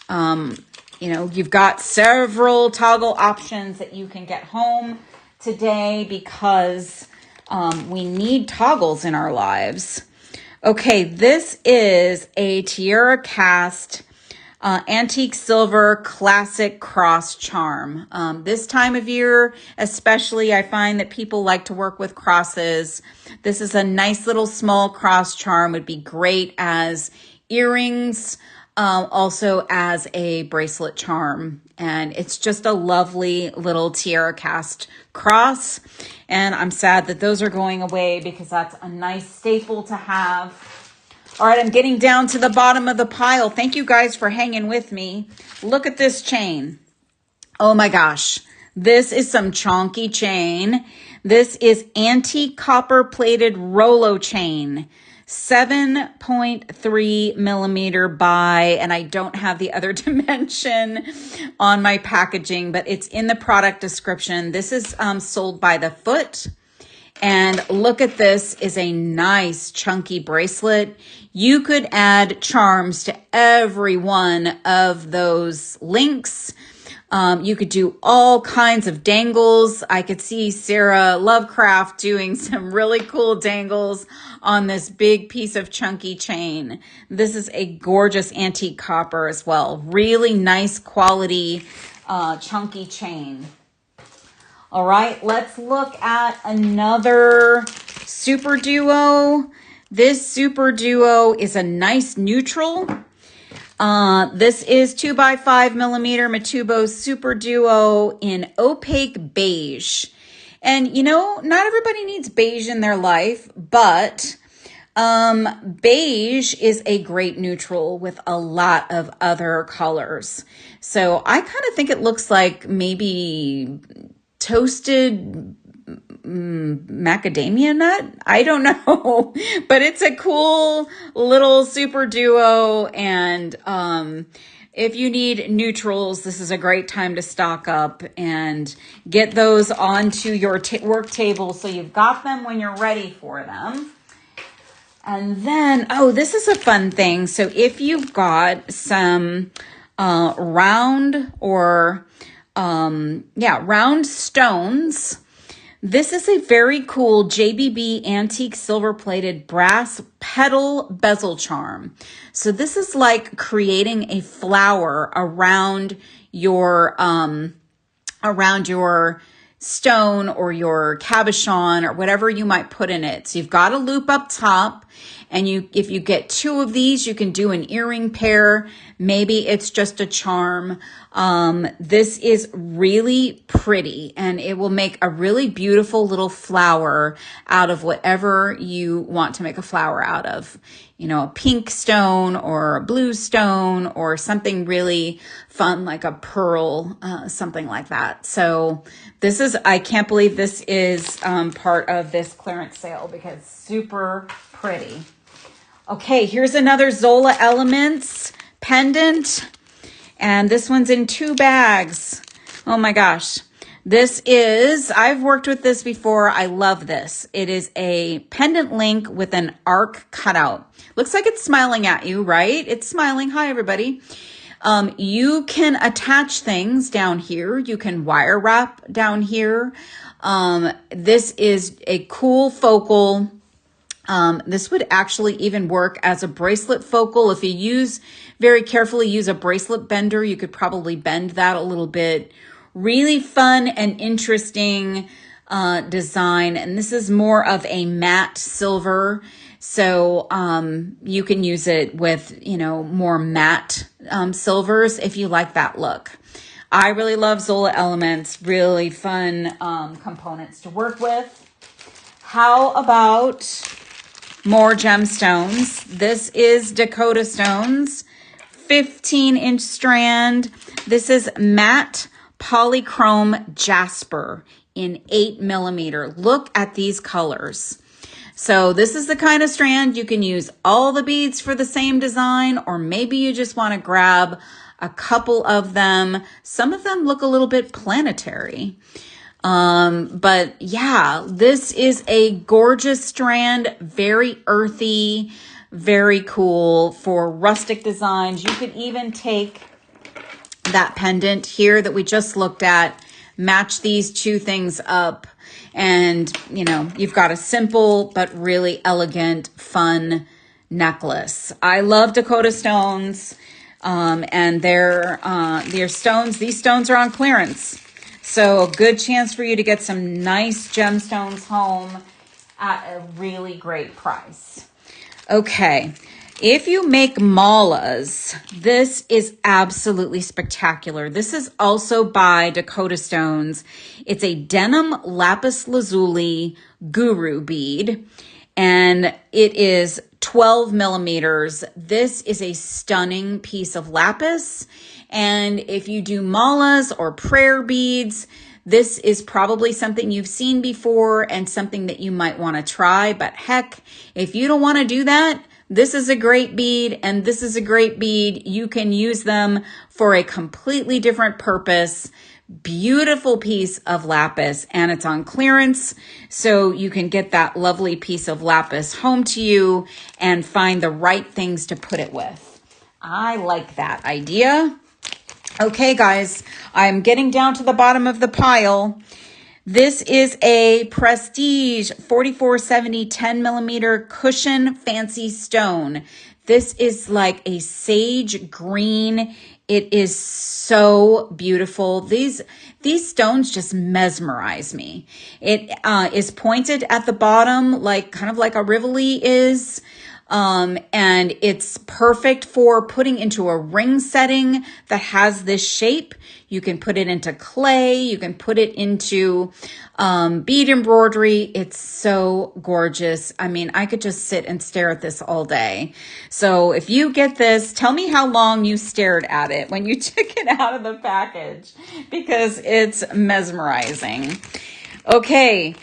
you know, you've got several toggle options that you can get home today because we need toggles in our lives. Okay, this is a Tiara cast antique silver classic cross charm. This time of year, especially, I find that people like to work with crosses. This is a nice little small cross charm, would be great as earrings, also as a bracelet charm. And it's just a lovely little tiara cast cross. And I'm sad that those are going away because that's a nice staple to have. All right, I'm getting down to the bottom of the pile. Thank you guys for hanging with me. Look at this chain. Oh my gosh. This is some chonky chain. This is antique copper plated Rolo chain. 7.3 millimeter by, and I don't have the other dimension on my packaging, but it's in the product description. This is sold by the foot. And look at this, is a nice chunky bracelet. You could add charms to every one of those links. You could do all kinds of dangles. I could see Sarah Lovecraft doing some really cool dangles on this big piece of chunky chain. This is a gorgeous antique copper as well. Really nice quality chunky chain. All right, let's look at another Super Duo. This Super Duo is a nice neutral. This is 2x5 millimeter Matubo Super Duo in opaque beige. And you know, not everybody needs beige in their life, but beige is a great neutral with a lot of other colors. So I kind of think it looks like maybe toasted macadamia nut. I don't know, but it's a cool little Super Duo. And if you need neutrals, this is a great time to stock up and get those onto your work table so you've got them when you're ready for them. And then, oh, this is a fun thing. So if you've got some round or round stones, This is a very cool JBB antique silver plated brass petal bezel charm. So this is like creating a flower around your stone or your cabochon or whatever you might put in it. So you've got a loop up top, and if you get two of these, you can do an earring pair. Maybe it's just a charm. This is really pretty, and it will make a really beautiful little flower out of whatever you want to make a flower out of. You know, a pink stone or a blue stone or something really fun like a pearl, something like that. So I can't believe this is part of this clearance sale because it's super pretty. Okay, here's another Zola Elements pendant. And this one's in 2 bags. Oh my gosh. I've worked with this before. I love this. It is a pendant link with an arc cutout. Looks like it's smiling at you, right? It's smiling. Hi, everybody. You can attach things down here. You can wire wrap down here. This is a cool focal. This would actually even work as a bracelet focal. If you very carefully use a bracelet bender, you could probably bend that a little bit. Really fun and interesting design. And this is more of a matte silver. So you can use it with, more matte silvers if you like that look. I really love Zola Elements. Really fun components to work with. How about more gemstones? This is Dakota Stones, 15-inch strand. This is matte polychrome jasper in 8mm. Look at these colors. So this is the kind of strand you can use all the beads for the same design, or maybe you just want to grab a couple of them. Some of them look a little bit planetary. But yeah, this is a gorgeous strand, very earthy, very cool for rustic designs. You could even take that pendant here that we just looked at, match these 2 things up, and you've got a simple but really elegant, fun necklace. I love Dakota Stones, and their stones. These stones are on clearance. So a good chance for you to get some nice gemstones home at a really great price. Okay, if you make malas, this is absolutely spectacular. This is also by Dakota Stones. It's a denim lapis lazuli guru bead, and it is 12mm. This is a stunning piece of lapis. And if you do malas or prayer beads, this is probably something you've seen before and something that you might want to try. But heck, if you don't want to do that, this is a great bead and this is a great bead. You can use them for a completely different purpose. Beautiful piece of lapis, and it's on clearance, so you can get that lovely piece of lapis home to you and find the right things to put it with. I like that idea. Okay, guys, I'm getting down to the bottom of the pile. This is a Prestige 4470 10mm cushion fancy stone. This is like a sage green. It is so beautiful. These stones just mesmerize me. It is pointed at the bottom, kind of like a Rivoli is. And it's perfect for putting into a ring setting that has this shape. You can put it into clay. You can put it into bead embroidery. It's so gorgeous. I mean, I could just sit and stare at this all day. So if you get this, tell me how long you stared at it when you took it out of the package, because it's mesmerizing. Okay.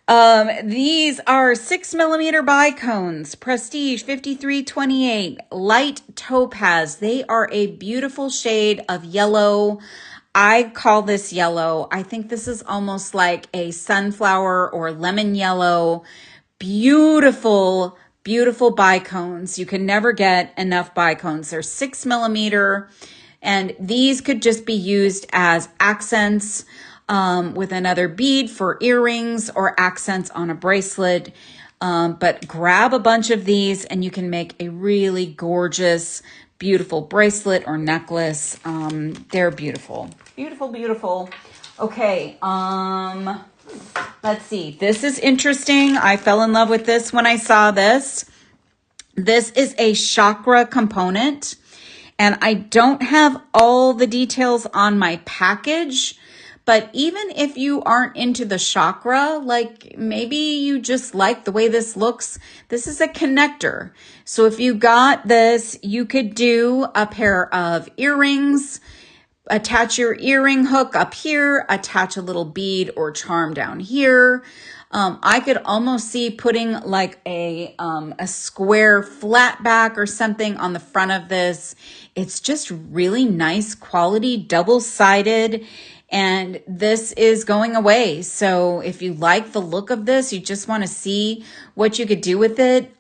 These are 6mm bicones, Prestige 5328, light topaz. They are a beautiful shade of yellow. I call this yellow. I think this is almost like a sunflower or lemon yellow. Beautiful, beautiful bicones. You can never get enough bicones. They're 6mm, and these could just be used as accents. with another bead for earrings or accents on a bracelet. But grab a bunch of these and you can make a really gorgeous, beautiful bracelet or necklace. They're beautiful. Beautiful, beautiful. Okay, let's see. This is interesting. I fell in love with this when I saw this. This is a chakra component, and I don't have all the details on my package, but even if you aren't into the chakra, like maybe you just like the way this looks, this is a connector. So if you got this, you could do a pair of earrings, attach your earring hook up here, attach a little bead or charm down here. I could almost see putting like a square flat back or something on the front of this. It's just really nice quality, double-sided, and this is going away. So if you like the look of this, you just want to see what you could do with it,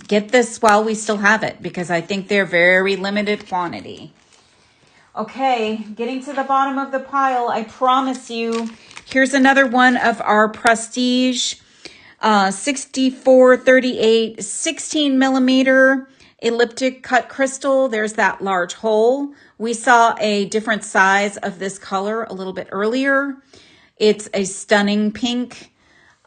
get this while we still have it, because I think they're very limited quantity. Okay, getting to the bottom of the pile, I promise you. Here's another one of our Prestige 6438 16 millimeter elliptic cut crystal. There's that large hole. We saw a different size of this color a little bit earlier. It's a stunning pink.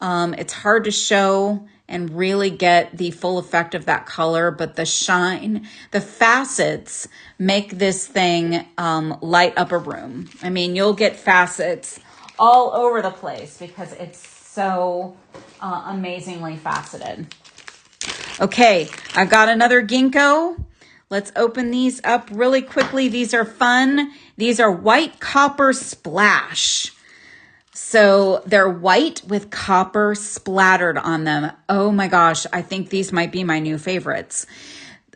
It's hard to show and really get the full effect of that color, but the shine, the facets make this thing light up a room. I mean, you'll get facets all over the place because it's so amazingly faceted. Okay, I've got another ginkgo. Let's open these up really quickly. These are fun. These are white copper splash. So they're white with copper splattered on them. Oh my gosh, I think these might be my new favorites.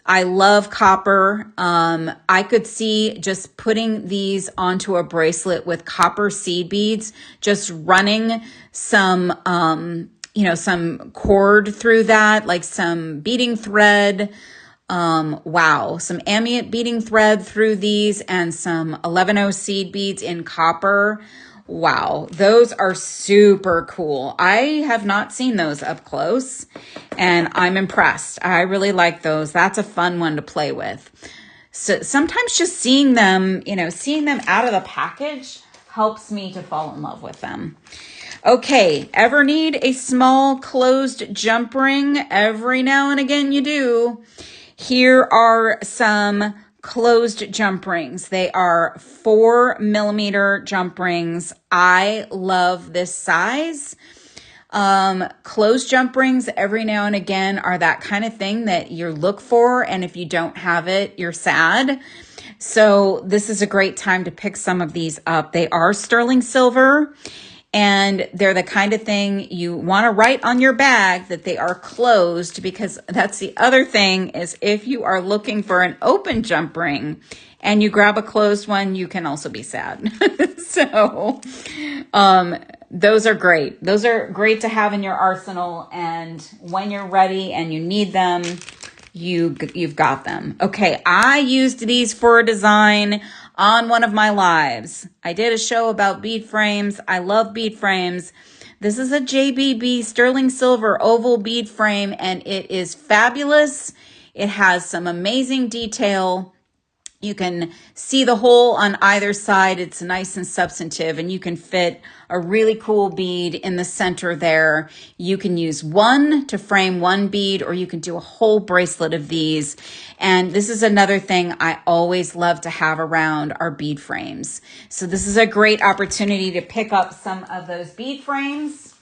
I love copper. I could see just putting these onto a bracelet with copper seed beads, just running some, some cord through that, like some beading thread. Wow, some ambient beading thread through these and some 11-0 seed beads in copper. Wow, those are super cool. I have not seen those up close and I'm impressed. I really like those. That's a fun one to play with. So sometimes just seeing them out of the package helps me to fall in love with them. Okay, ever need a small closed jump ring? Every now and again you do. Here are some closed jump rings. They are 4 millimeter jump rings. I love this size. Closed jump rings every now and again are that kind of thing that you look for, and if you don't have it, you're sad. So this is a great time to pick some of these up. They are sterling silver, and they're the kind of thing you want to write on your bag that they are closed, because that's the other thing is if you are looking for an open jump ring and you grab a closed one, you can also be sad. So those are great. Those are great to have in your arsenal. And when you're ready and you need them, you've got them. Okay, I used these for a design on one of my lives. I did a show about bead frames. I love bead frames. This is a JBB sterling silver oval bead frame, and it is fabulous. It has some amazing detail. You can see the hole on either side. It's nice and substantive, and you can fit a really cool bead in the center there. You can use one to frame one bead, or you can do a whole bracelet of these. And this is another thing I always love to have around are bead frames. So this is a great opportunity to pick up some of those bead frames.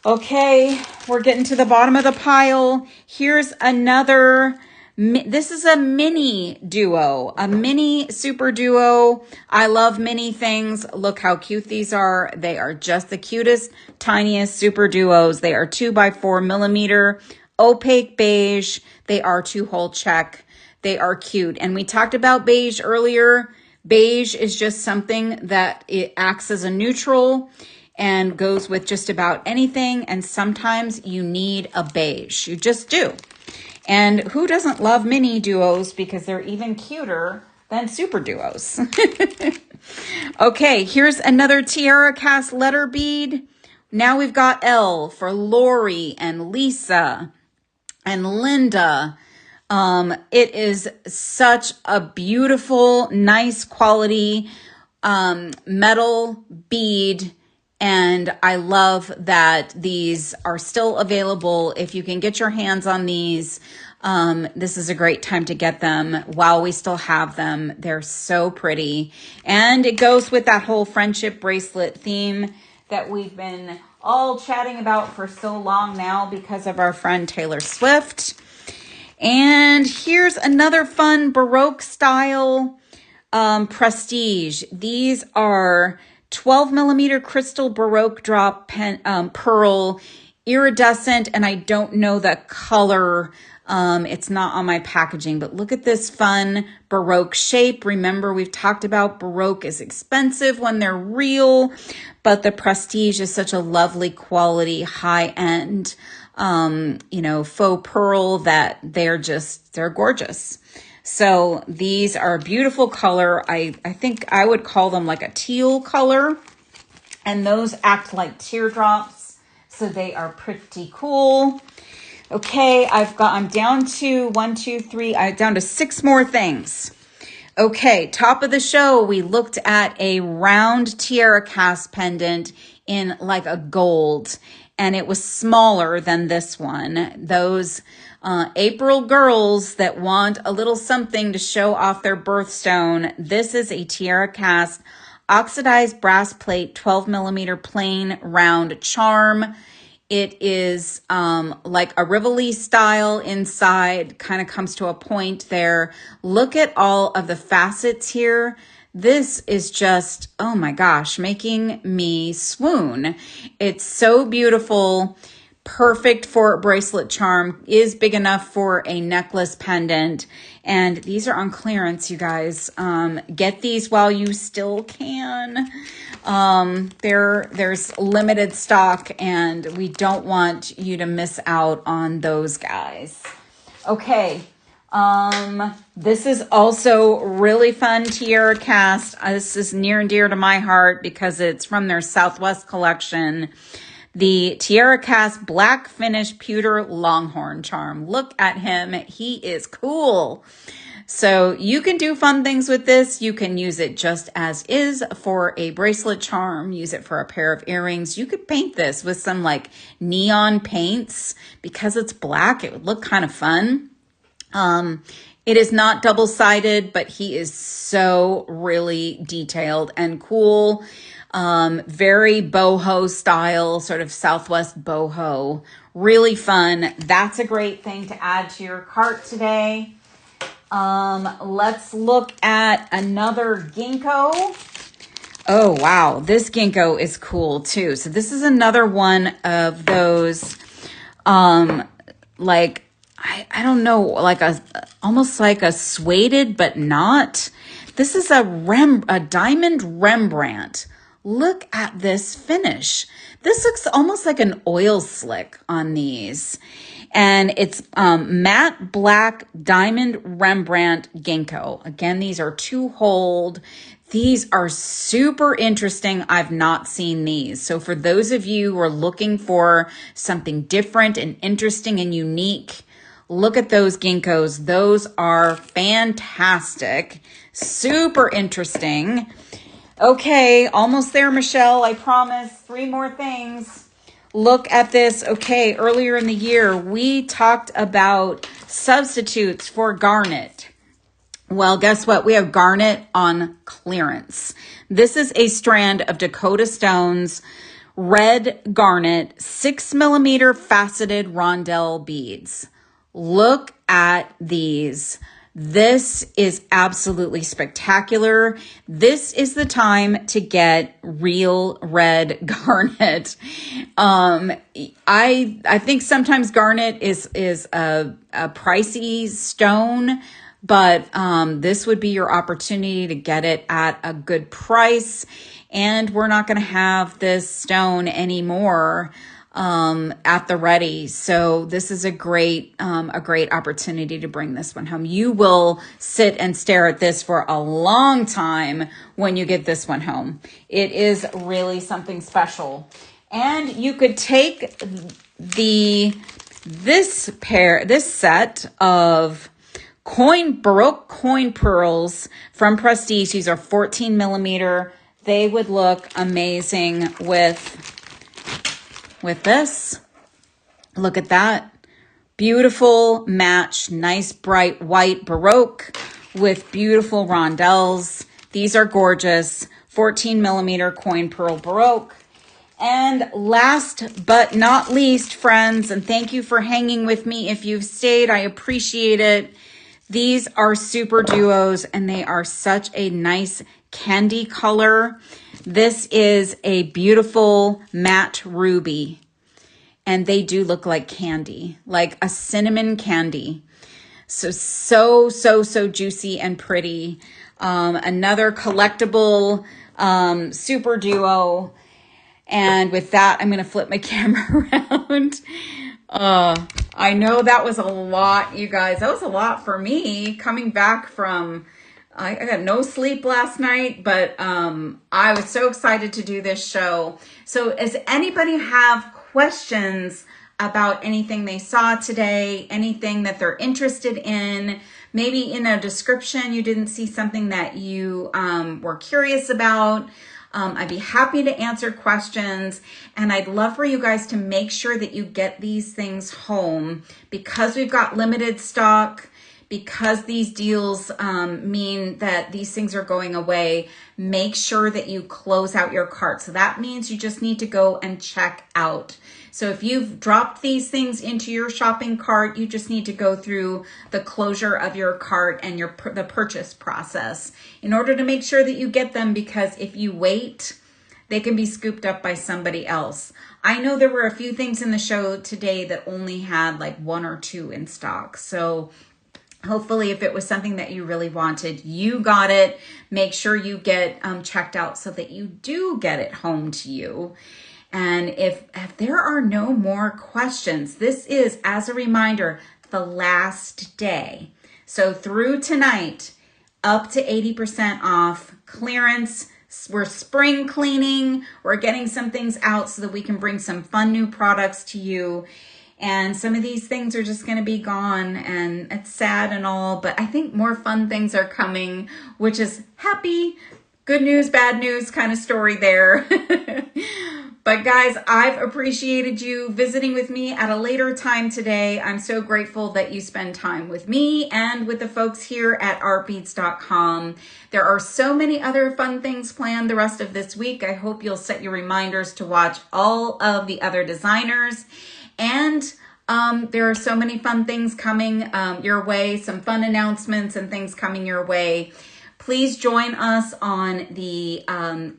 Okay, we're getting to the bottom of the pile. Here's another. This is a mini duo, a mini super duo. I love mini things. Look how cute these are. They are just the cutest, tiniest super duos. They are 2x4 millimeter, opaque beige. They are 2-hole check. They are cute. And we talked about beige earlier. Beige is just something that it acts as a neutral and goes with just about anything. And sometimes you need a beige. You just do. And who doesn't love mini duos, because they're even cuter than super duos. Okay, here's another tiara cast letter bead. Now we've got L for Lori and Lisa and Linda. It is such a beautiful, nice quality metal bead. And I love that these are still available. If you can get your hands on these, this is a great time to get them while we still have them. They're so pretty. And it goes with that whole friendship bracelet theme that we've been all chatting about for so long now because of our friend Taylor Swift. And here's another fun Baroque style prestige. These are 12 millimeter crystal Baroque drop pearl iridescent, and I don't know the color. It's not on my packaging, but look at this fun Baroque shape. Remember, we've talked about Baroque is expensive when they're real, but the prestige is such a lovely quality, high-end, faux pearl that they're gorgeous. So these are a beautiful color. I think I would call them like a teal color, and those act like teardrops. So they are pretty cool. Okay, I'm down to down to 6 more things. Okay, top of the show, we looked at a round tiara cast pendant in like a gold, and it was smaller than this one. Those April girls that want a little something to show off their birthstone, this is a tiara cast oxidized brass plate 12 millimeter plain round charm. It is like a Rivoli style inside, kind of comes to a point there. Look at all of the facets here. This is just, oh my gosh, making me swoon. It's so beautiful. Perfect for a bracelet charm, is big enough for a necklace pendant. And these are on clearance, you guys. Get these while you still can. There's limited stock, and we don't want you to miss out on those guys. Okay. This is also really fun tiara cast. This is near and dear to my heart because it's from their Southwest collection. The tiara cast black finish pewter longhorn charm. Look at him. He is cool. So you can do fun things with this. You can use it just as is for a bracelet charm. Use it for a pair of earrings. You could paint this with some like neon paints. Because it's black, it would look kind of fun. It is not double-sided, but he is so really detailed and cool. Very boho style, sort of Southwest boho. Really fun. That's a great thing to add to your cart today. Let's look at another ginkgo. Oh, wow. This ginkgo is cool too. So this is another one of those, like, I don't know, like almost like a suede, but not. This is a diamond Rembrandt. Look at this finish. This looks almost like an oil slick on these. And it's matte black diamond Rembrandt ginkgo. Again, these are 2-hold. These are super interesting. I've not seen these. So for those of you who are looking for something different and interesting and unique, look at those ginkgos. Those are fantastic. Super interesting. Okay, almost there, Michelle. I promise. 3 more things. Look at this. Okay, earlier in the year, we talked about substitutes for garnet. Well, guess what? We have garnet on clearance. This is a strand of Dakota Stones red garnet 6 millimeter faceted rondelle beads. Look at these. This is absolutely spectacular. This is the time to get real red garnet. I think sometimes garnet is a pricey stone, but this would be your opportunity to get it at a good price. And we're not going to have this stone anymore. at the ready. So this is a great opportunity to bring this one home. You will sit and stare at this for a long time when you get this one home. It is really something special. And you could take this set of Baroque coin pearls from Prestige. These are 14 millimeter. They would look amazing with this. Look at that. Beautiful match, nice bright white Baroque with beautiful rondelles. These are gorgeous. 14 millimeter coin pearl Baroque. And last but not least, friends, and thank you for hanging with me. If you've stayed, I appreciate it. These are super duos, and they are such a nice candy color. This is a beautiful matte ruby, and they do look like candy, like a cinnamon candy. So juicy and pretty. Another collectible super duo. And with that, I'm going to flip my camera around. I know that was a lot, you guys. That was a lot for me coming back from, I got no sleep last night, but I was so excited to do this show. So does anybody have questions about anything they saw today, anything that they're interested in? Maybe in a description, you didn't see something that you were curious about. I'd be happy to answer questions, and I'd love for you guys to make sure that you get these things home because we've got limited stock, because these deals mean that these things are going away. Make sure that you close out your cart. So that means you just need to go and check out. So if you've dropped these things into your shopping cart, you just need to go through the closure of your cart and the purchase process in order to make sure that you get them, because if you wait, they can be scooped up by somebody else. I know there were a few things in the show today that only had like 1 or 2 in stock. So hopefully if it was something that you really wanted, you got it. Make sure you get checked out so that you do get it home to you. And if there are no more questions, this is, as a reminder, the last day. So through tonight, up to 80% off clearance. We're spring cleaning. We're getting some things out so that we can bring some fun new products to you. And some of these things are just going to be gone, and it's sad and all, but I think more fun things are coming, which is happy, good news, bad news kind of story there. But guys, I've appreciated you visiting with me at a later time today. I'm so grateful that you spend time with me and with the folks here at artbeads.com. There are so many other fun things planned the rest of this week. I hope you'll set your reminders to watch all of the other designers. And there are so many fun things coming your way, some fun announcements and things coming your way. Please join us on the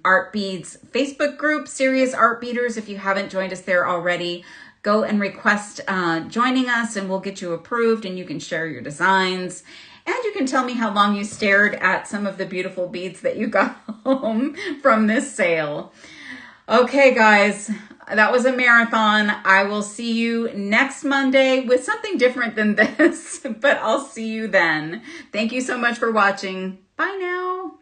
Art Beads Facebook group, Serious Art Beaters. If you haven't joined us there already, go and request joining us and we'll get you approved and you can share your designs. And you can tell me how long you stared at some of the beautiful beads that you got home from this sale. Okay, guys, that was a marathon. I will see you next Monday with something different than this, but I'll see you then. Thank you so much for watching. Bye now.